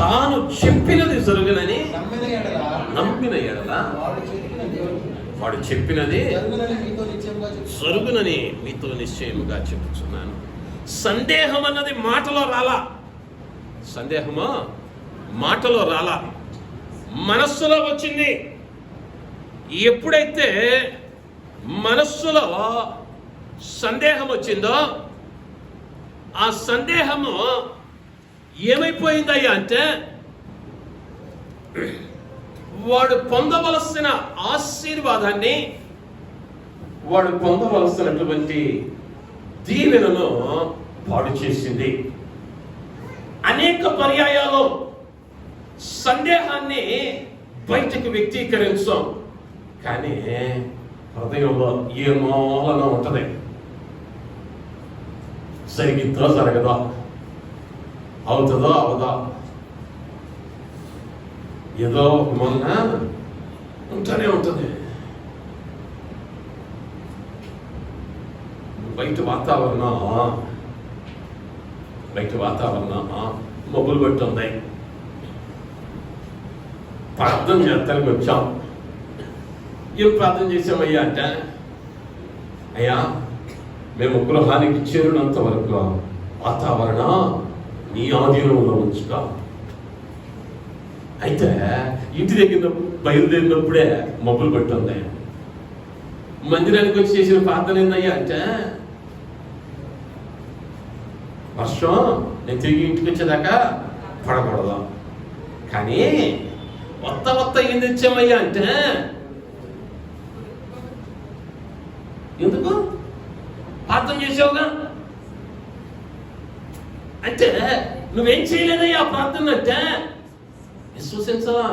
తాను చెప్పినది జరుగునని నమ్మిన ఎడల వాడు చెప్పినది జరుగునని మీతో నిశ్చయముగా చెప్పుచున్నాను. సందేహం అన్నది మాటలో రాలా. సందేహము మాటలో రాలా, మనస్సులో వచ్చింది. ఎప్పుడైతే మనస్సులో సందేహం వచ్చిందో ఆ సందేహము ఏమైపోయిందయ్యా అంటే వాడు పొందవలసిన ఆశీర్వాదాన్ని, వాడు పొందవలసినటువంటి దీవెనను పాడు చేసింది. అనేక పర్యాయాలు సందేహాన్ని బయటకు వ్యక్తీకరించాం, కానీ హృదయంలో ఏ మూలన ఉంటది. జరిగిద్దో జరగదో, అవుతుందో అవదో, ఏదో మొన్న ఉంటూనే ఉంటుంది. బయట వాతావరణం మబ్బులు పట్టి ఉంది. ప్రార్థన చేస్తానికి వచ్చాం. ఏం ప్రార్థన చేసామయ్యా అంటే, అయ్యా మేము గృహానికి చేరినంత వరకు వాతావరణం నీ ఆధీనంలో ఉంచుకో. అయితే ఇంటి దగ్గర బయలుదేరినప్పుడే మబ్బులు పట్టి ఉంది. మందిరానికి వచ్చి చేసిన ప్రార్థన ఏందయ్యా అంటే, వర్షం నేను తిరిగి ఇంటికి వచ్చేదాకా పడకూడదు. కానీ మొత్తం ఏం తెచ్చామయ్యా అంటే, ఎందుకు ప్రార్థన చేసావుగా అంటే నువ్వేం చేయలేదయ్యా ప్రార్థన అంటే విశ్వసించవా?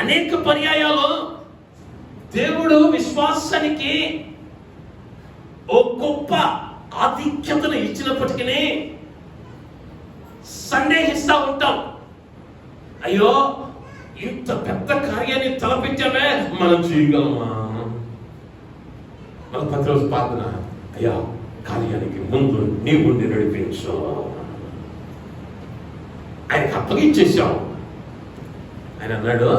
అనేక పర్యాయాలు దేవుడు విశ్వాసానికి ఓ గొప్ప ఆధిక్యతను ఇచ్చినప్పటికీ సందేహిస్తా ఉంటాం. అయ్యో ఇంత పెద్ద కార్యాన్ని తలపెట్టామే, మనం చేయగలమా? మన ప్రతిరోజు ప్రార్థన, అయ్యా కార్యానికి ముందు నీ ముందు నడిపించు. ఆయనకు అప్పగించేశాం. ఆయన అన్నాడు,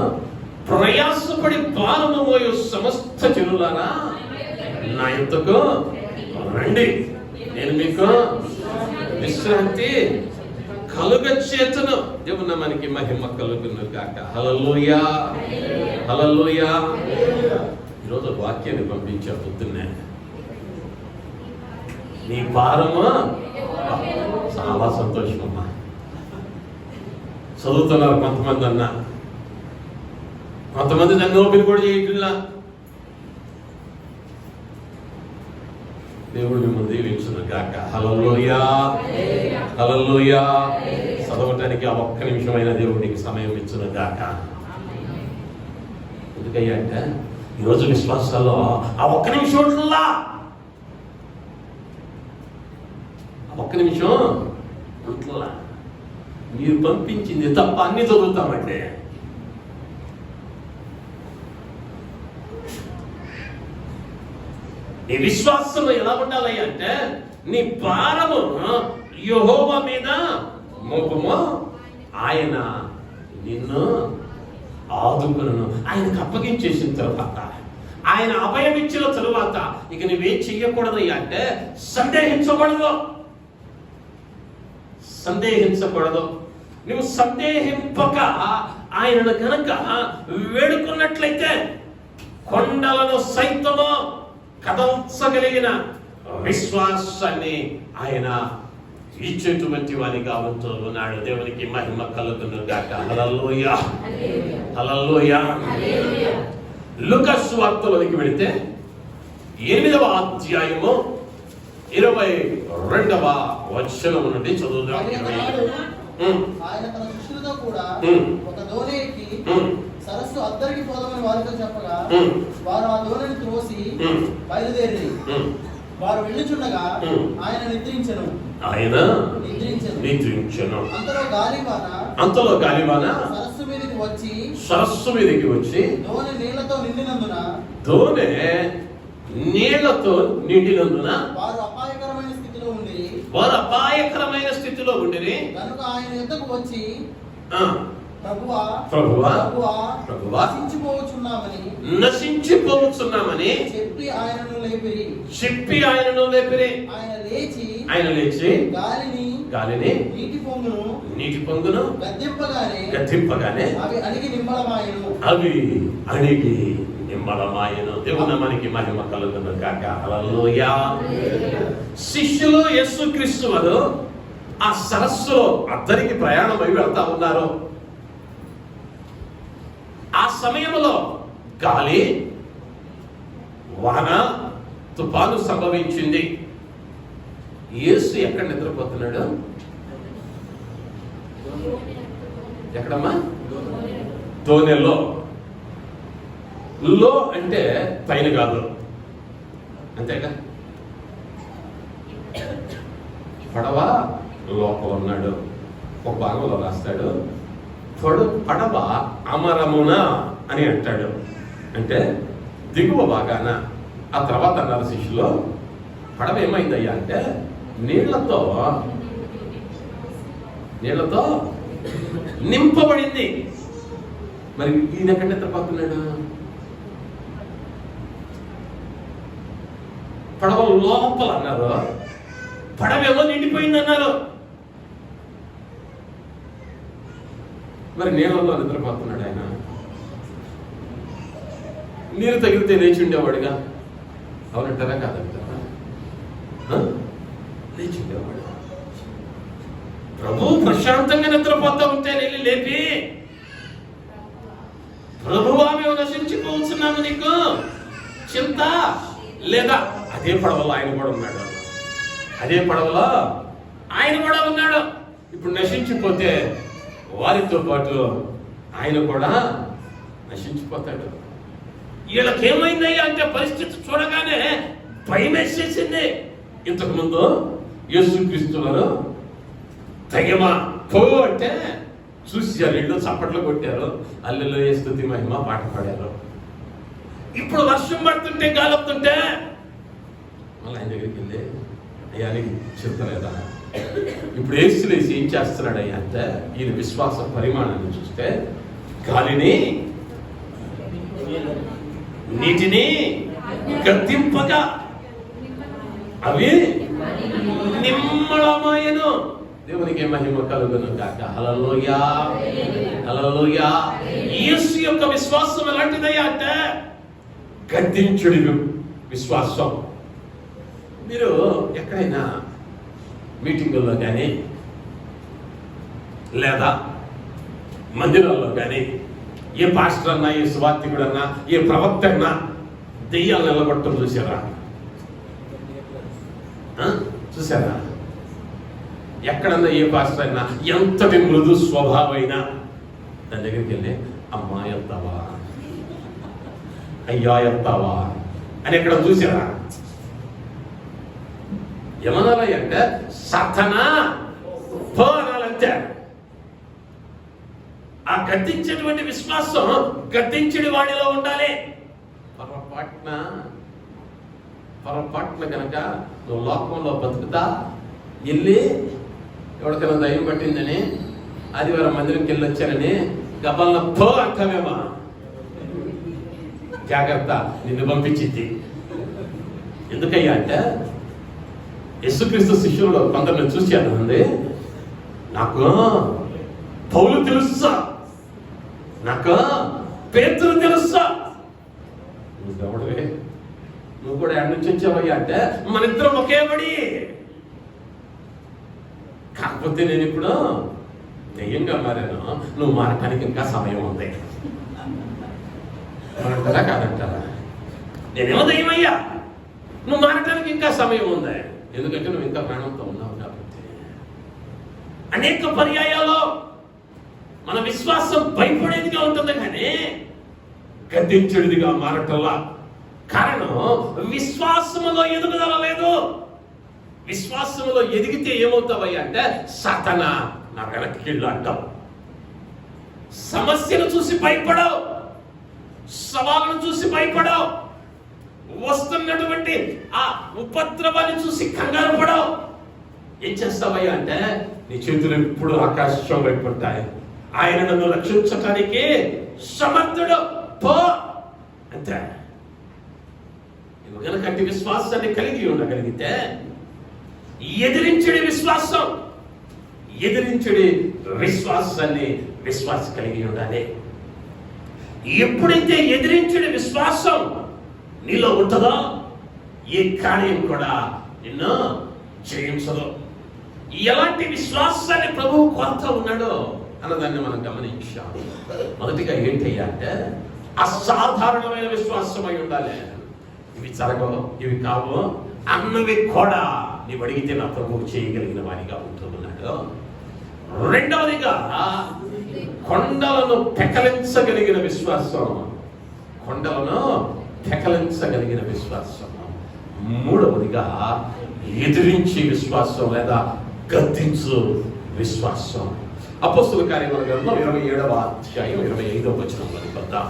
ప్రయాసపడి భారము మోయు సమస్త జనులారా నా యొద్దకు రండి, నేను మీకు విశ్రాంతి కలుగచేతను. దేవుని మనకి మహిమ కలుగును గాక. హల్లెలూయా, హల్లెలూయా. ఈరోజు వాక్యాన్ని పంపించే పొద్దున్నే నీ భారము చాలా సంతోషం అమ్మా. చదువుతున్నారు కొంతమంది అన్నా, కొంతమంది దాన్ని ఓపెన్ కూడా చేయట్లా. దేవుడు మిమ్మల్ని దీవించును గాక. హల్లెలూయా, హల్లెలూయా. చదవటానికి ఆ ఒక్క నిమిషమైన దేవుడికి సమయం ఇచ్చును గాక. ఎందుకయ్యా అంటే ఈరోజు విశ్వాసాల్లో ఆ ఒక్క నిమిషం ఉంటుందా? ఆ ఒక్క నిమిషం ఉంటుందా? మీరు పంపించింది తప్ప అన్ని చదువుతామంటే నీ విశ్వాసంలో ఎలా ఉండాలి అంటే నీ భారము యెహోవా మీద మోపము, ఆయన నిన్ను ఆదుకును. ఆయనకు అప్పగించేసిన తరువాత, ఆయన అభయం ఇచ్చిన తరువాత ఇక నువ్వేం చెయ్యకూడదు అంటే సందేహించకూడదు. నువ్వు సందేహింపక ఆయనను కనుక వేడుకున్నట్లయితే కొండలను సైతము కదల్చగలిగిన విశ్వాసాన్ని ఆయన ఇచ్చేటువంటి వారిగా ఉంటున్నాడు. దేవునికి మహిమ కలుగును గాక. హల్లెలూయా, హల్లెలూయా. లూకా సువార్తలోకి వెళితే 8వ అధ్యాయము 22వ వచనం నుండి చదువుదాం. ఆయన తన శిష్యులతో కూడా ఒక దోణి ఎక్కి సరస్సు అద్దరికి పోదామని వారితో చెప్పగా వారు ఆ దోణిని త్రోసి బయలుదేరి వారు వెళ్ళుచుండగా ఆయన నిద్రించెను. అంతలో గాలివాన సరస్సు మీదకి వచ్చి దోణి నీళ్లతో నిండినందున వారు అపాయకరమైన స్థితిలో ఉండిరి. కనుక ఆయన యొద్దకు వచ్చి ప్రభువా నశించిపోవచ్చున్నామని చెప్పి ఆయనను లేపిరి. ఆయన లేచి గాలిని నీటి పొంగును గద్దింపగానే అవి అణిగి నిమ్మళమాయెను. దేవుని మనకి మహిమ కలుగును గాక. హల్లెలూయా. శిష్యులు యేసుక్రీస్తు వారు ఆ సరస్సులో అద్దరికి ప్రయాణం అయి వెళ్తా ఉన్నారు. ఆ సమయంలో గాలి, వాన, తుఫాను సంభవించింది. యేసు ఎక్కడ నిద్రపోతున్నాడు? ఎక్కడమ్మా? దోణిలో. లో అంటే పైన కాదు, అంతేగా. పడవ లోపల ఉన్నాడు. ఒక భాగంలో రాస్తాడు పడవ అమరమున అని అంటాడు, అంటే దిగువ భాగాన. ఆ తర్వాత అన్నారు శిష్యులు, పడవ ఏమైందయ్యా అంటే నీళ్లతో నింపబడింది. మరి ఈయన ఎక్కడ నిద్రపోతున్నాడు? పడవ లోపల అన్నారు, పడవేమో నిండిపోయింది అన్నారు. మరి నీళ్ళలో నిద్రపోతున్నాడు ఆయన. నీరు తగిలితే లేచి ఉండేవాడుగా, అవునంటారా కాదంటారా? లేచి ఉండేవాడు. ప్రభు ప్రశాంతంగా నిద్రపోతా ఉంటే వెళ్ళి లేపి, ప్రభువా మేము నశించిపోతున్నాము, నీకు చింత లేదా? అదే పడవలో ఆయన కూడా ఉన్నాడు. ఇప్పుడు నశించిపోతే వారితో పాటు ఆయన కూడా నశించిపోతాడు. వీళ్ళకేమైందయ్యా అంటే పరిస్థితి చూడగానే భయం వేసేసింది. ఇంతకుముందు యేసుక్రీస్తు వారు తగిమా పో అంటే చూసారు, ఇళ్ళు చప్పట్లు కొట్టారు, హల్లెలూయా స్తుతి మహిమ పాట పాడారు. ఇప్పుడు వర్షం పడుతుంటే గాలొస్తుంటే మళ్ళీ ఆయన దగ్గరికి వెళ్ళి, అయ్యా నీకు చెప్తలేదా? ఇప్పుడు ఏసులేసి ఏం చేస్తున్నాడు అయ్యా అంటే, ఈయన విశ్వాస పరిమాణాన్ని చూస్తే గాలిని నీటిని గద్దింపగా అవి నిమ్మళమాయను. దేవునికి మహిమ కలుగును గాక. హల్లెలూయా, హల్లెలూయా. యేసు యొక్క విశ్వాసం ఎలాంటిదయ్యా అంటే గద్దించుడి విశ్వాసం. మీరు ఎక్కడైనా మీటింగుల్లో కానీ లేదా మందిరాల్లో కానీ ఏ పాస్టర్ అన్నా, ఏ సువార్థికుడు అన్నా, ఏ ప్రవక్త అన్నా దెయ్యాలు నిలబట్టడం చూసారా? చూసారా? ఎక్కడన్నా ఏ పాస్టర్ అయినా ఎంతటి మృదు స్వభావమైనా దాని దగ్గరికి వెళ్ళి అమ్మా ఎత్తావా, అయ్యా ఎత్తావా అని ఎక్కడ చూసారా? ఏమనాలి అంటే సాతానా పో అనాలంటే. ఆ గద్దించేటువంటి విశ్వాసం గద్దించడి వాడిలో ఉండాలి. పొరపాటున కనుక నువ్వు లోకంలో బతుకుతా వెళ్ళి ఎవరికైనా దయ్యం పట్టిందని ఆదివారం మందిరంకి వెళ్ళి వచ్చానని గబాలను పో అంటావేమా, జాగ్రత్త, నిన్ను పంపించింది. ఎందుకయ్యా అంటే యేసుక్రీస్తు శిష్యులు కొందరిని చూశాను అండి, నాకు పౌలు తెలుసా, నాకు పేతురు తెలుసా. నువ్వెవడవే, నువ్వు కూడా ఎక్కడి నుంచి వచ్చావయ్యా అంటే మన ఇద్దరం ఒకే బడి. కాకపోతే నేను ఇప్పుడు దెయ్యంగా మారాను, నువ్వు మారటానికి ఇంకా సమయం ఉంది అంటారా కాదంటారా? నేనేమో దెయ్యమయ్యా, నువ్వు మారటానికి ఇంకా సమయం ఉంది, ఎందుకంటే నువ్వు ఇంకా ప్రాణంతో ఉన్నావు కాబట్టి. అనేక పర్యాయాల్లో మన విశ్వాసం భయపడేదిగా ఉంటుంది కానీ గద్దించేదిగా మారటంలా. కారణం విశ్వాసములో ఎదుగుదల లేదు. విశ్వాసంలో ఎదిగితే ఏమవుతావయ్యా అంటే సాతానా నా వెనక్కి అంటావు. సమస్యను చూసి భయపడవు, సవాళ్ళను చూసి భయపడవు, వస్తున్నటువంటి ఆ ఉపద్రవాన్ని చూసి కంగారు పడవు. ఏం చేస్తావయ్యా అంటే నీ చేతులు ఎప్పుడు ఆకాశం వైపు ఉంటాయి. ఆయన నన్ను రక్షించటానికి సమర్థుడు, పో అంతే. కనుకంటే విశ్వాసాన్ని కలిగి ఉండగలిగితే ఎదిరించడి విశ్వాసం, ఎదిరించడి విశ్వాసాన్ని విశ్వాసం కలిగి ఉండాలి. ఎప్పుడైతే ఎదిరించడి విశ్వాసం నీలో ఉంటుందో ఏ కార్యం కూడా నిన్ను జయించదు. ఎలాంటి విశ్వాసాన్ని ప్రభువు కోరుతూ ఉన్నాడో అన్నదాన్ని మనం గమనించాం. మొదటిగా ఏంటయ్యా అంటే అసాధారణమైన విశ్వాసం అయి ఉండాలి. ఇవి జరగవు, ఇవి కావు అన్నవి కూడా నీవు అడిగితే నా ప్రభువు చేయగలిగిన వారిగా ఉంటున్నాడు. రెండవదిగా కొండలను పెకలించగలిగిన విశ్వాసం, కొండలను పెకలించగలిగిన విశ్వాసం. మూడవదిగా ఎదిరించి విశ్వాసం లేదా గద్దించు విశ్వాసం. అపోస్తుల కార్యముల గ్రంథం 27వ అధ్యాయం 25వ వచనంలోకి వద్దాం.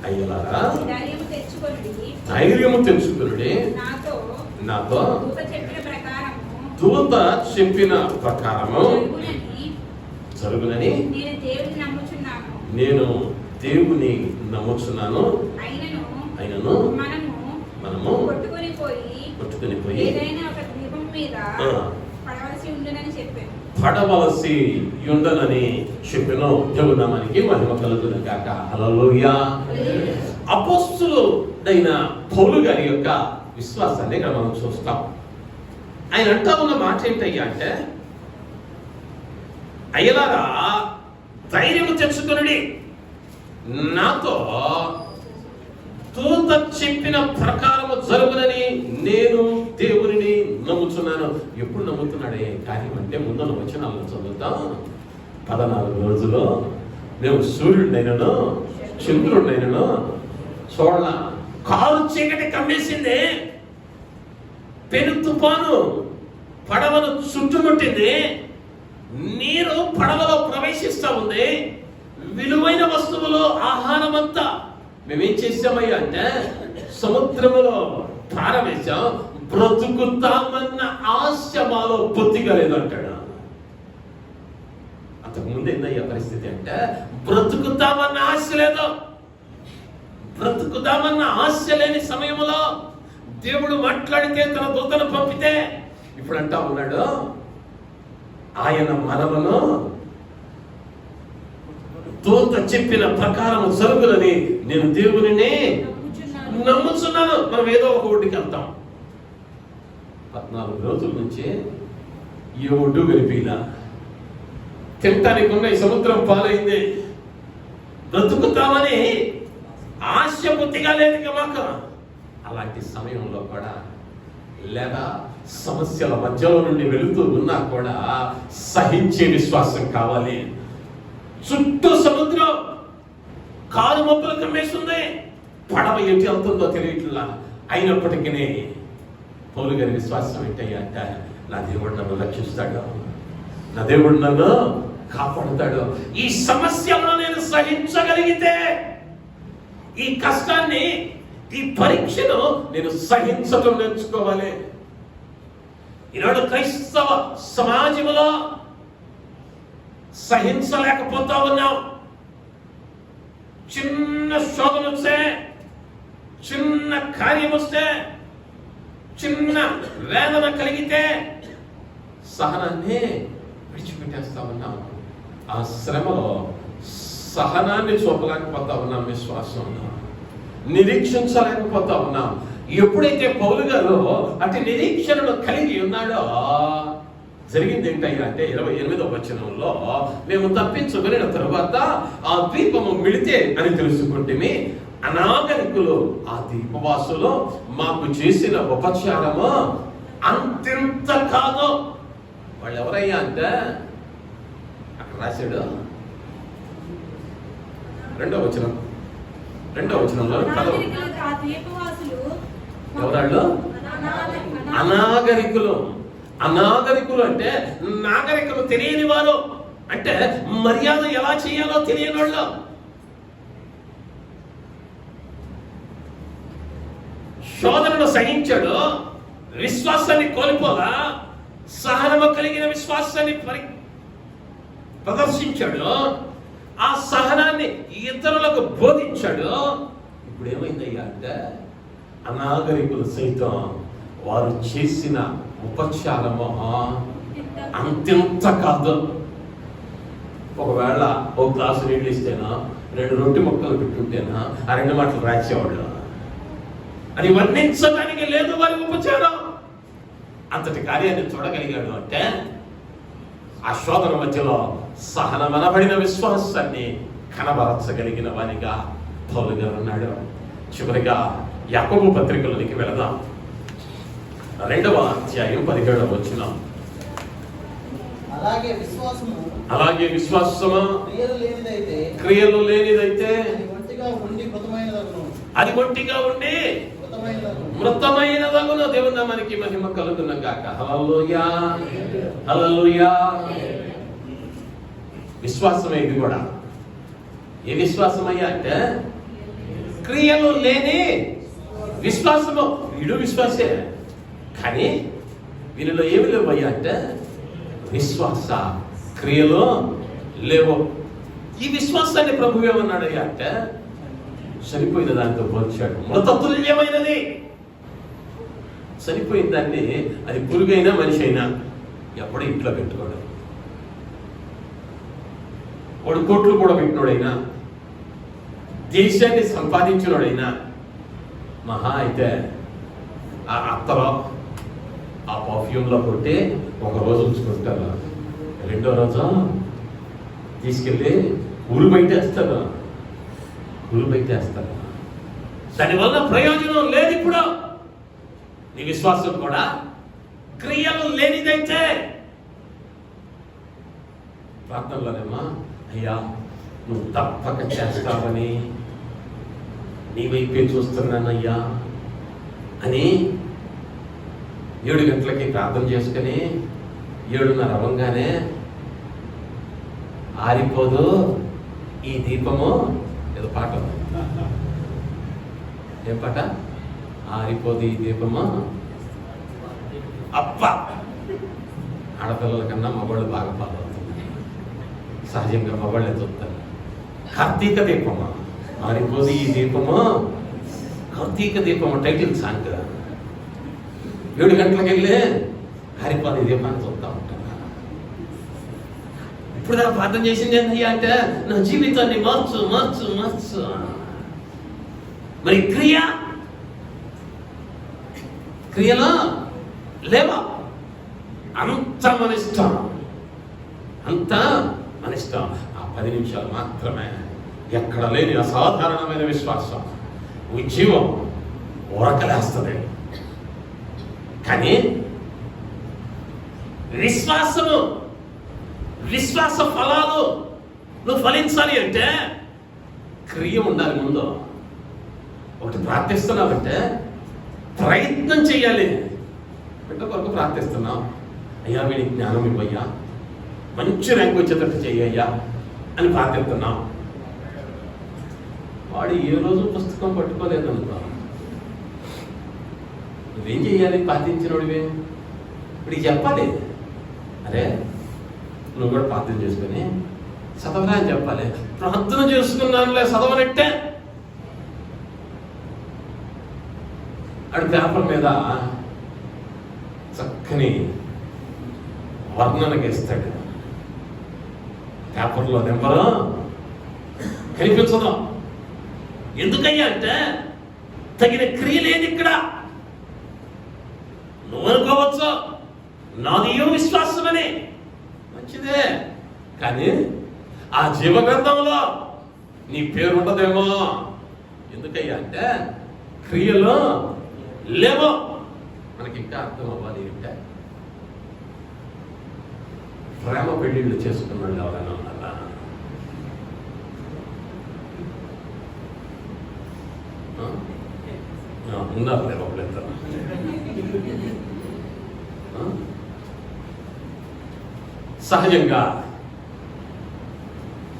అయ్యలారా ధైర్యము తెచ్చుకొనుడి, నాతో దూత చెప్పిన ప్రకారము జరుగునని నేను దేవుని నమ్ముచున్నాను. అయినను మనము పట్టుకొని పోయి పడవలసి ఉండనని చెప్పిన ప్రభునామానికి మహిమ కలుగును గాక. హల్లెలూయా. అపోస్తలుడైన పౌలు గారి యొక్క విశ్వాసాన్ని ఇక్కడ మనం చూస్తాం. ఆయన అంటా ఉన్న మాట ఏంటయ్యా అంటే అయ్యలారా ధైర్యము తెచ్చుకొనుడి, నాతో దూత చెప్పిన ప్రకారము జరుగునని నేను దేవునిని నమ్ముచున్నాను. ఎప్పుడు నమ్ముతున్నాడే కార్యం అంటే ముందున్న వచనాలను చదువుతాం. 14 రోజులు మేము సూర్యుడినైనను చంద్రుడినైనను చూడాల, కారు చీకటి కమ్మేసింది, పెను తుఫాను పడవను చుట్టుముట్టింది, నీరు పడవలో ప్రవేశిస్తా ఉంది, విలువైన వస్తువులు ఆహారం అంతా మేమేం చేసామయ్యా అంటే సముద్రములో ప్రారంభించాం, బ్రతుకుతామన్న ఆశ మాలో బొత్తిగా లేదంటాడు. అంతకుముందు ఏందయ్యా పరిస్థితి అంటే బ్రతుకుతామన్న ఆశ లేదు. బ్రతుకుతామన్న ఆశ లేని సమయంలో దేవుడు మాట్లాడితే తన దూతను పంపితే, ఇప్పుడు అంటా ఉన్నాడు ఆయన మనలను దూత చెప్పిన ప్రకారం జరుగులని నేను దేవునిని నమ్ముచున్నాను. మనం ఏదో ఒక ఒడ్డుకి వెళ్తాం. 14 రోజుల నుంచి ఈ ఒడ్డు గడిపిలా తింటానికి ఉన్న ఈ సముద్రం పాలైంది. బ్రతుకుతామని ఆశ బుద్ధిగా లేదు మాకు. అలాంటి సమయంలో కూడా లేదా సమస్యల మధ్యలో నుండి వెళుతూ ఉన్నా కూడా సహించే విశ్వాసం కావాలి. చుట్టూ సముద్రం కారు మబ్బులు కమ్మేస్తుంది, పడవ ఎటు వెళ్తుందో తెలియట్లా. అయినప్పటికీ పౌలు గారి విశ్వాసం ఏంటయ్యా అంటే, నా దేవుడు నన్ను రక్షిస్తాడు, నా దేవుడు నన్ను కాపాడుతాడు. ఈ సమస్యలో నేను సహించగలిగితే, ఈ కష్టాన్ని, ఈ పరీక్షను నేను సహించటం నేర్చుకోవాలి. ఈనాడు క్రైస్తవ సమాజంలో సహించలేకపోతా ఉన్నాం. చిన్న శోధన వస్తే, చిన్న కార్యం వస్తే, చిన్న వేదన కలిగితే సహనాన్ని విడిచిపెట్టేస్తా ఉన్నాం. ఆ శ్రమలో సహనాన్ని చూపలేకపోతా ఉన్నాం, విశ్వాసంలో నిరీక్షించలేకపోతా ఉన్నాం. ఎప్పుడైతే పౌలు గారు అటు నిరీక్షణను కలిగి ఉన్నాడో జరిగింది ఏంటయ్యా అంటే 28వ వచనంలో, మేము తప్పించుకున్న తరువాత ఆ ద్వీపము మిళితే అని తెలుసుకుంటేమి అనాగరికులు ఆ ద్వీపవాసులు మాకు చేసిన ఉపచారము అంతింత కాదు. వాళ్ళు ఎవరయ్యా అంటే అక్కడ రాశాడు 2వ వచనంలో ఎవరాళ్ళు? అనాగరికులు. అనాగరికులు అంటే నాగరికులు తెలియని వారు, అంటే మర్యాద ఎలా చేయాలో తెలియని వాళ్ళు. శోధనను సహించాడు, విశ్వాసాన్ని కోల్పోగా సహనము కలిగిన విశ్వాసాన్ని ప్రదర్శించాడు, ఆ సహనాన్ని ఇతరులకు బోధించాడు. ఇప్పుడు ఏమైందయ్యా అంటే అనాగరికులు సైతం వారు చేసిన ఉపచారము అంతింత కాదు. ఒకవేళ ఒక గ్లాసు నీళ్ళు ఇస్తేనా, 2 రొట్టె ముక్కలు పెట్టుంటేనా ఆ 2 మాటలు రాసేవాళ్ళు. అది వర్ణించడానికి లేదు వారి ఉపచారం. అంతటి కార్యాన్ని చూడగలిగాడు అంటే ఆ శోధన మధ్యలో సహనమనబడిన విశ్వాసాన్ని కనబరచగలిగిన వానిగా పౌలు గారు ఉన్నాడు. చివరిగా యాకోబు పత్రికలోనికి వెళదాం. 2వ అధ్యాయం 17వ వచనం. అలాగే విశ్వాసము క్రియలు లేనిదైతే అది ఒంటిగా ఉండి మృతమైనదగును. దేవుని నామానికి మహిమ కలుగును గాక. హల్లెలూయా, హల్లెలూయా. విశ్వాసమే ఇది కూడా. ఏ విశ్వాసమయ్యా అంటే క్రియలు లేని విశ్వాసము. వీడు విశ్వాసే, కానీ వీళ్ళలో ఏమి లేవయ్యా అంటే విశ్వాస క్రియలు లేవు. ఈ విశ్వాసాన్ని ప్రభు ఏమన్నాడయ్యా అంటే చనిపోయిన దానితో పోల్చాడు. మృతతుల్యమైనది. చనిపోయిన దాన్ని అది పురుగైనా మనిషి అయినా ఎప్పుడు ఇంట్లో పెట్టుకోడు. వాడు కోట్లు కూడా పెట్టినోడైనా, దేశాన్ని సంపాదించినోడైనా, మహా అయితే ఆ అత్తలో ఆ పర్ఫ్యూమ్లో కొట్టి 1 రోజు ఉంచుకుంటారు, 2వ రోజు తీసుకెళ్ళి ఊరు బయటేస్తారు. దానివల్ల ప్రయోజనం లేదు. ఇప్పుడు నీ విశ్వాసం కూడా క్రియలు లేనిదైతే ప్రార్థనలోనేమా, అయ్యా నువ్వు తప్పక చేస్తావని నీ వైపే చూస్తున్నానయ్యా అని 7 గంటలకి ప్రార్థన చేసుకుని 7:30 అవ్వగానే ఆరిపోదు ఈ దీపము. ఏదో పాట, ఏం పాట? ఆరిపోదు ఈ దీపము. అప్ప ఆడపిల్లల కన్నా మగవాళ్ళు బాగా పాల్గొతుంది. సహజంగా మగవాళ్ళే చూస్తారు. కార్తీక దీపము, ఆరిపోదు ఈ దీపము. కార్తీక దీపము టైటిల్ సాంగ్. 7 గంటలకు వెళ్ళి హరిపాలు ఇదే పని చూస్తూ ఉంటాను. ఇప్పుడు దాకా ప్రార్థన చేసింది ఏంటయ్యా అంటే నా జీవితాన్ని మార్చు మార్చు మార్చు. మరి క్రియలో లేవా? అంత మన ఇష్టం, అంత మన ఇష్టం. ఆ 10 నిమిషాలు మాత్రమే ఎక్కడ లేని అసాధారణమైన విశ్వాసం, ఉద్యమం ఉరకలేస్తుంది. కానీ విశ్వాస ఫలాలు నువ్వు ఫలించాలి అంటే క్రియ ఉండాలి. ముందు ఒకటి ప్రార్థిస్తున్నావంటే ప్రయత్నం చేయాలి. బిడ్డ కొరకు ప్రార్థిస్తున్నావు, అయ్యా వీడికి జ్ఞానం ఇవ్వయ్యా, మంచి ర్యాంక్ వచ్చేటట్టు చెయ్యయ్యా అని ప్రార్థిస్తున్నావు. వాడు ఏ రోజు పుస్తకం పట్టుకోలేదనుకో, నువ్వేం చెయ్యాలి? ప్రార్థించినోడివే ఇప్పుడు చెప్పాలి, అరే నువ్వు కూడా ప్రార్థన చేసుకుని చదవరా అని చెప్పాలి. ప్రార్థన చేసుకున్నానులే చదవనట్టే అడు పేపర్ మీద చక్కని వర్ణన గీస్తాడు. పేపర్లో నెంబరు కనిపించదు. ఎందుకయ్యా అంటే తగిన క్రియ లేదు ఇక్కడ. నువ్వు అనుకోవచ్చు నాదియో విశ్వాసమని, మంచిదే, కానీ ఆ జీవగ్రంథంలో నీ పేరు ఉండదేమో. ఎందుకయ్యా అంటే క్రియలో లేవో. మనకి ఇంకా అర్థం అవ్వాలి అంటే ప్రేమ పెళ్లిళ్ళు చేసుకున్నాడు ఎవరైనా ఉన్నారా? ఉన్నారు లేదు ఒకళ్ళిద్దరు. సహజంగా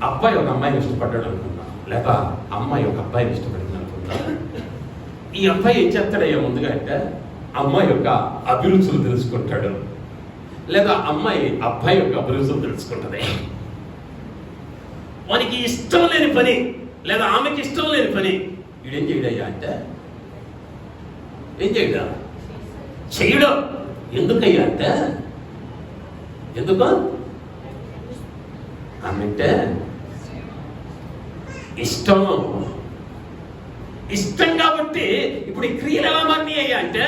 అబ్బాయి ఒక అమ్మాయిని ఇష్టపడ్డాడు అనుకుందాం, లేక అమ్మాయి ఒక అబ్బాయిని ఇష్టపడింది అనుకుందాం. ఈ అబ్బాయి ఏం చేస్తాడయ్యా ముందుగా అంటే అమ్మాయి యొక్క అభిరుచులు తెలుసుకుంటాడు, లేదా అమ్మాయి అబ్బాయి యొక్క అభిరుచులు తెలుసుకుంటుంది. వానికి ఇష్టం లేని పని లేదా ఆమెకి ఇష్టం లేని పని వీడేం చేయడయ్యా అంటే ఏం చేయడా? చేయడం. ఎందుకయ్యా అంటే ఎందుకు ఆమె ఇష్టం కాబట్టి. ఇప్పుడు ఈ క్రియలు ఎలా మారినాయ్యా అంటే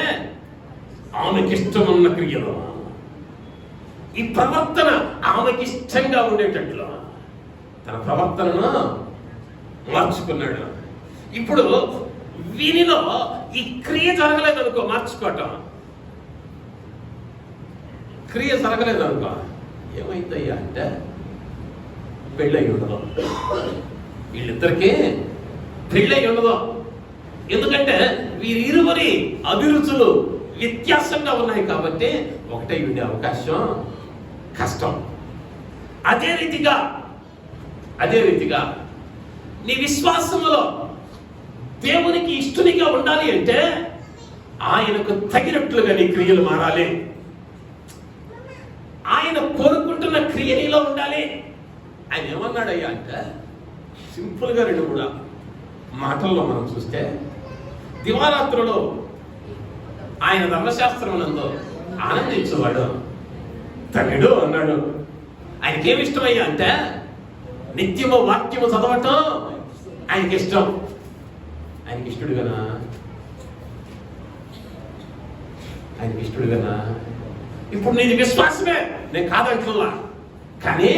ఆమెకి ఇష్టం ఉన్న క్రియలు, ఈ ప్రవర్తన ఆమెకి ఇష్టంగా ఉండేటట్లు తన ప్రవర్తనను మార్చుకున్నాడు. ఇప్పుడు వీనిలో ఈ క్రియ జరగలేదు అనుకో, మార్చుకోవటం క్రియ జరగలేదు అనుకో, ఏమైందయ్యా అంటే పెళ్ళయి ఉండదు. వీళ్ళిద్దరికీ పెళ్ళయి ఉండదు. ఎందుకంటే వీరిరువురి అభిరుచులు వ్యత్యాసంగా ఉన్నాయి కాబట్టి ఒకటే ఉండే అవకాశం కష్టం. అదే రీతిగా నీ విశ్వాసంలో దేవునికి ఇష్టనిగా ఉండాలి అంటే ఆయనకు తగినట్లుగా నీ క్రియలు మారాలి. ఆయన కోరుకుంటున్న క్రియ నీలో ఉండాలి. ఆయన ఏమన్నాడయ్యా అంటే సింపుల్గా 2-3 మాటల్లో మనం చూస్తే, దివారాత్రులు ఆయన ధర్మశాస్త్రం నందు ఆనందించేవాడు తనుడు అన్నాడు. ఆయనకేమి ఇష్టమయ్యా అంటే నిత్యము వాక్యము చదవటం ఆయనకి ఇష్టం. ఆయనకి ఇష్టడుగానా? ఇప్పుడు నీది విశ్వాసమే, నేను కాదంటున్నా, కానీ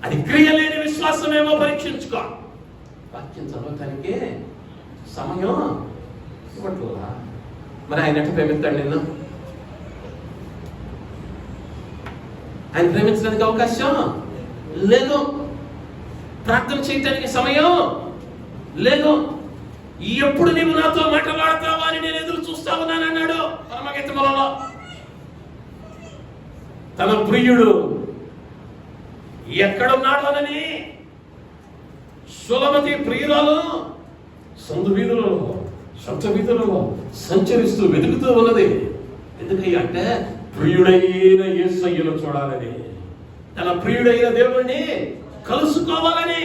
అది క్రియ లేని విశ్వాసమేమో పరీక్షించుకో. వాక్యం చదవటానికి సమయం ఇవ్వట్లా. మరి ఆయన ఎట్లా ప్రేమిస్తాడు నిన్ను? ఆయన ప్రేమించడానికి అవకాశం లేదు, ప్రార్థన చేయటానికి సమయం లేదు. ఎప్పుడు నీవు నాతో మాట్లాడతావా అని నేను ఎదురు చూస్తా ఉన్నానన్నాడు పరమగీతములలో. తన ప్రియుడు ఎక్కడున్నాడు అని సులమతి ప్రియురాలు సందు వీధులలో సొంత వీధులలో సంచరిస్తూ వెతుకుతూ ఉన్నది. ఎందుకయ్యా అంటే ప్రియుడైన యేసయ్యను చూడాలని, తన ప్రియుడైన దేవుణ్ణి కలుసుకోవాలని.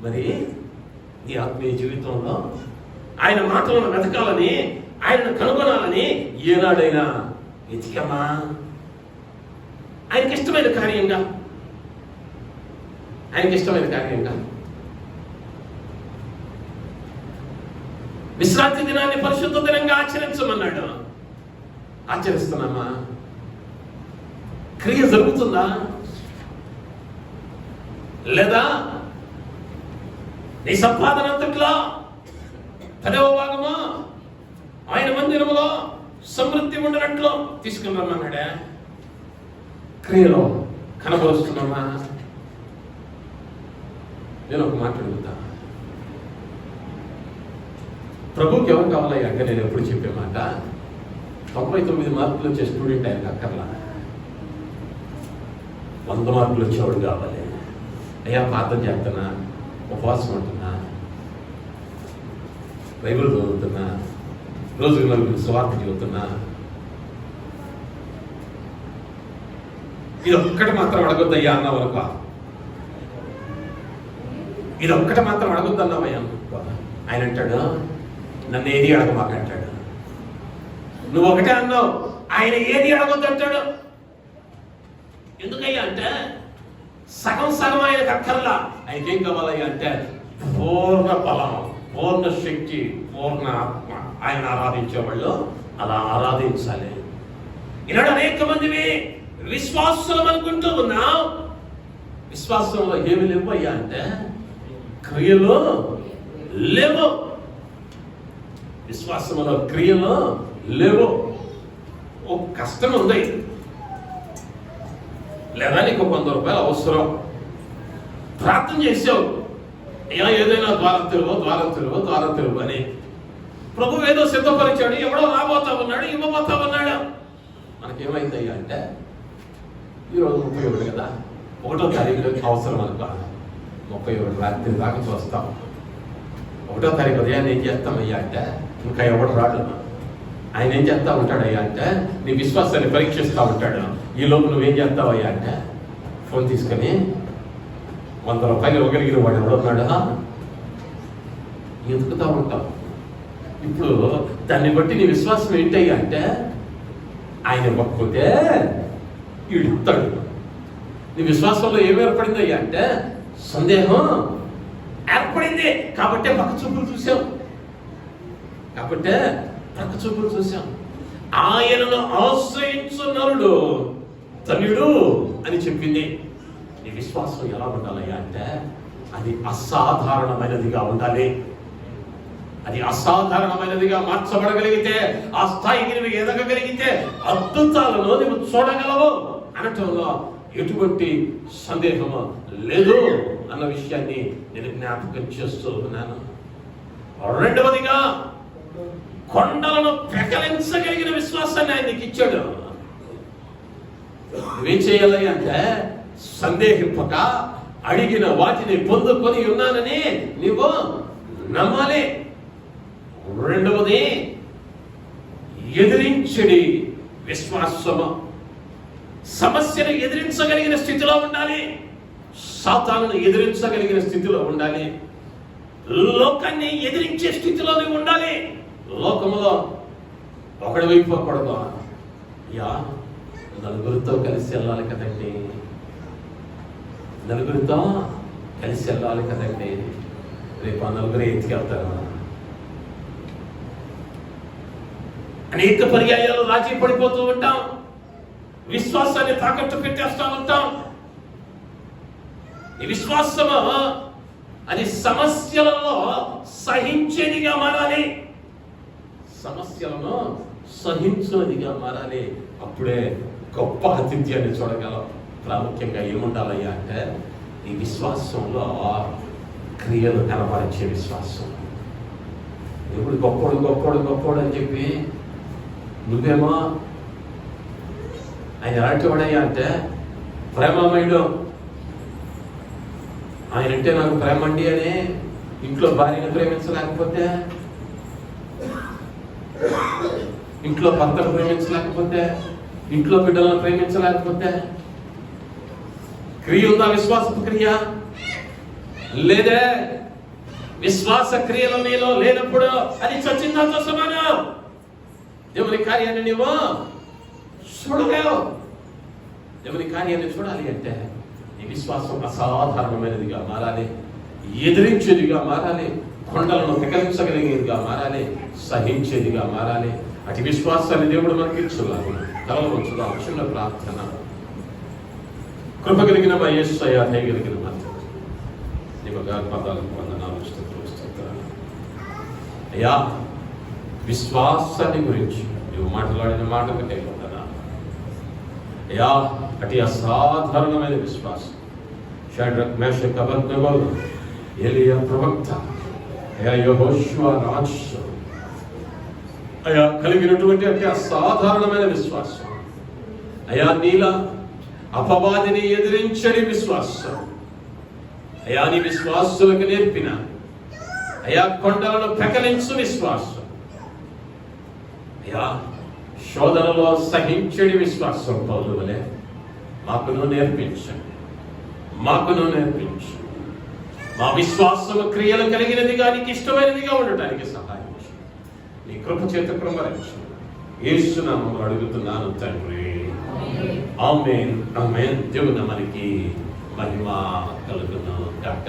మరి నీ ఆత్మీయ జీవితంలో ఆయన మాటలను వెతకాలని ఆయనను కనుగొనాలని ఏనాడైనా వెతికమ్మా? ఆయనకి ఇష్టమైన కార్యంగా, విశ్రాంతి దినాన్ని పరిశుద్ధ దినంగా ఆచరించమన్నాడు. ఆచరిస్తున్నామా? క్రియ జరుగుతుందా లేదా? నీ సంపాదన అంతట్లో 10వ భాగమా ఆయన మందిరంలో సమృద్ధి ఉండనట్లు తీసుకుని రమ్మన్నాడే. క్రియలో కనబరుస్తున్నామా? నేను ఒక మాట అడుగుతా, ప్రభుకి ఎవరు కావాలయ్యా అంటే నేను ఎప్పుడు చెప్పే మాట, 99 మార్కులు వచ్చే స్టూడెంట్ ఆయనకు అక్కర్లా, 100 మార్కులు వచ్చేవాడు కావాలి. అయ్యా ప్రార్థన చేస్తున్నా, ఉపవాసం ఉంటున్నా, బైబిల్ చదువుతున్నా, రోజుకి 4 సువార్త చదువుతున్నా, ఇది ఒక్కటి మాత్రం అడగొద్దయ్యా అన్న వరకు, ఇది ఒక్కటి మాత్రం అడగొద్దు అన్నావయ్యా అనుకో, ఆయన అంటాడు నన్ను ఏది అడగమాక అంటాడు. నువ్వు ఒకటే అన్నావు, ఆయన ఏది అడగొద్దు అంటాడు. ఎందుకయ్యా అంటే సగం సగం ఆయనకు అక్కర్లా. ఆయనకేం కావాలయ్యా అంటే పూర్ణ బలం, పూర్ణ శక్తి, పూర్ణ ఆత్మ. ఆయన ఆరాధించేవాళ్ళు అలా ఆరాధించాలి. ఈనాడు అనేక మందివి విశ్వాసం అనుకుంటూ ఉన్నావు, విశ్వాసంలో ఏమి లేవు అయ్యా అంటే క్రియలు లేవు. విశ్వాసంలో క్రియలు లేవు. ఓ కష్టం ఉంది, లేదా నీకు 100 రూపాయలు అవసరం, ప్రార్థన చేసావు, అయ్యా ఏదైనా ద్వారం తెలుగు అని ప్రభు ఏదో సిద్ధపరిచాడు, ఎవడో రాబోతా ఉన్నాడు, ఇవ్వబోతా ఉన్నాడు. మనకేమైందయ్యా అంటే ఈరోజు 31 కదా, 1వ తారీఖు అవసరం అనుకో, 31 రాత్రి దాకా చూస్తాం. 1వ తారీఖు ఉదయాన్ని ఏం చేస్తామయ్యా అంటే ఇంకా ఎవడు రాడు. ఆయన ఏం చేస్తా ఉంటాడయ్యా అంటే నీ విశ్వాసాన్ని పరీక్షిస్తూ ఉంటాడు. ఈ లోపు నువ్వేం చేస్తావయ్యా అంటే ఫోన్ తీసుకొని 100 రూపాయలు ఇవ్వగలిగిన వాడు ఎవడున్నాడా ఎదుగుతూ ఉంటావు. ఇప్పుడు దాన్ని బట్టి నీ విశ్వాసం ఏంటయ్యా అంటే ఆయన ఇవ్వకపోతే ఇడుతాడు. నీ విశ్వాసంలో ఏమి ఏర్పడిందయ్యా అంటే సందేహం ఏర్పడింది. కాబట్టే పక్క చూపులు చూసాం. ఆయనను ఆశ్రయించు నరుడు ధన్యుడు అని చెప్పింది. నీ విశ్వాసం ఎలా ఉండాలయ్యా అంటే అది అసాధారణమైనదిగా ఉండాలి. అది అసాధారణమైనదిగా మార్చబడగలిగితే, ఆ స్థాయికి నువ్వు ఎదగగలిగితే అద్భుతాలను నువ్వు చూడగలవు అనటంలో ఎటువంటి సందేహము లేదు అన్న విషయాన్ని నేను జ్ఞాపకం చేస్తూ ఉన్నాను. రెండవదిగా కొండలను ప్రకలించగలిగిన విశ్వాసాన్ని ఆయన నీకు ఇచ్చాడు. నువ్వేం చేయాలి అంటే సందేహింపక అడిగిన వాటిని పొందుకొని ఉన్నానని నీవు నమ్మాలి. రెండవది ఎదిరించడి విశ్వాసము. సమస్యను ఎదిరించగలిగిన స్థితిలో ఉండాలి, సాతానును ఎదిరించగలిగిన స్థితిలో ఉండాలి, లోకాన్ని ఎదిరించే స్థితిలో నువ్వు ఉండాలి. లోకములో ఒకటి వైపోకూడదు. యా నలుగురితో కలిసి వెళ్ళాలి కదండి, రేపు ఆ నలుగురే ఎత్తుకెళ్తారు. అనేక పర్యాయాలు రాజీ పడిపోతూ ఉంటాం, విశ్వాసాన్ని తాకట్టు పెట్టేస్తూ ఉంటాం. ఈ విశ్వాసము అది సమస్యలలో సహించేదిగా మారాలి, సమస్యలను సహించేదిగా మారాలి. అప్పుడే గొప్ప ఆతిథ్యాన్ని చూడగలం. ప్రాముఖ్యంగా ఏముండాలయ్యా అంటే ఈ విశ్వాసంలో క్రియలు కనబరిచే విశ్వాసం. ఇప్పుడు గొప్పోడు అని చెప్పి నువ్వేమో ఆయన ఎలాంటి వాడయ్యా అంటే ప్రేమమయుడు. ఆయన అంటే నాకు ప్రేమ అండి అని ఇంట్లో భార్యను ప్రేమించలేకపోతే, ఇంట్లో భర్తను ప్రేమించలేకపోతే, ఇంట్లో బిడ్డలను ప్రేమించలేకపోతే క్రియ ఉందా? విశ్వాసపు క్రియ లేదే. విశ్వాస క్రియలు నీలో లేనప్పుడు అది చచ్చిందాతో సమానం. దేవుని కార్యాన్ని నీవు చూడలేవు. దేవుని కార్యాన్ని చూడాలి అంటే నీ విశ్వాసం అసాధారణమైనదిగా మారాలి, ఎదిరించేదిగా మారాలి, కొండలను పెకలించగలిగేదిగా మారాలి, సహించేదిగా మారాలి. అటు విశ్వాసాన్ని దేవుడు మనకి ఇచ్చులాగు. తలలు ఉంచుదాం. చిన్న ప్రార్థన. కృప కలిగిన మా యేసయ్య, దయగలిగిన మా నీ బంగారు పాదాలకు వందనాలు, స్తుతులు. అయ్యా, విశ్వాసాన్ని గురించి నువ్వు మాట్లాడిన మాటకు వందనాలు. అయ్యా, అతి అసాధారణమైన విశ్వాసం. షడ్రక్, మేషక్, అబేద్నెగోలు, ఏలీయా ప్రవక్త, అయ్యా యెహోషువ రాజు, అయ్యా కలిగినటువంటి అతి అసాధారణమైన విశ్వాసం. అయ్యా నీల అపవాదిని ఎదిరించని విశ్వాసం. అయ్యా నీ విశ్వాసులకు నేర్పిన అయ్యా కొండలను పెకలించు విశ్వాసం. అయ్యా శోధనలో సహించడి విశ్వాసం పౌలు వలె మాకును నేర్పించండి, మాకును నేర్పించండి. మా విశ్వాసము క్రియలు కలిగినదిగా, నీకు ఇష్టమైనదిగా ఉండటానికి సహాయం చేయండి. నీ కృప చేత కృపరించండి. యేసు నామములో అడుగుతున్నాను తండ్రి, ఆమేన్, ఆమేన్. దేవుని మనకి మహిమ కలుగును గాక.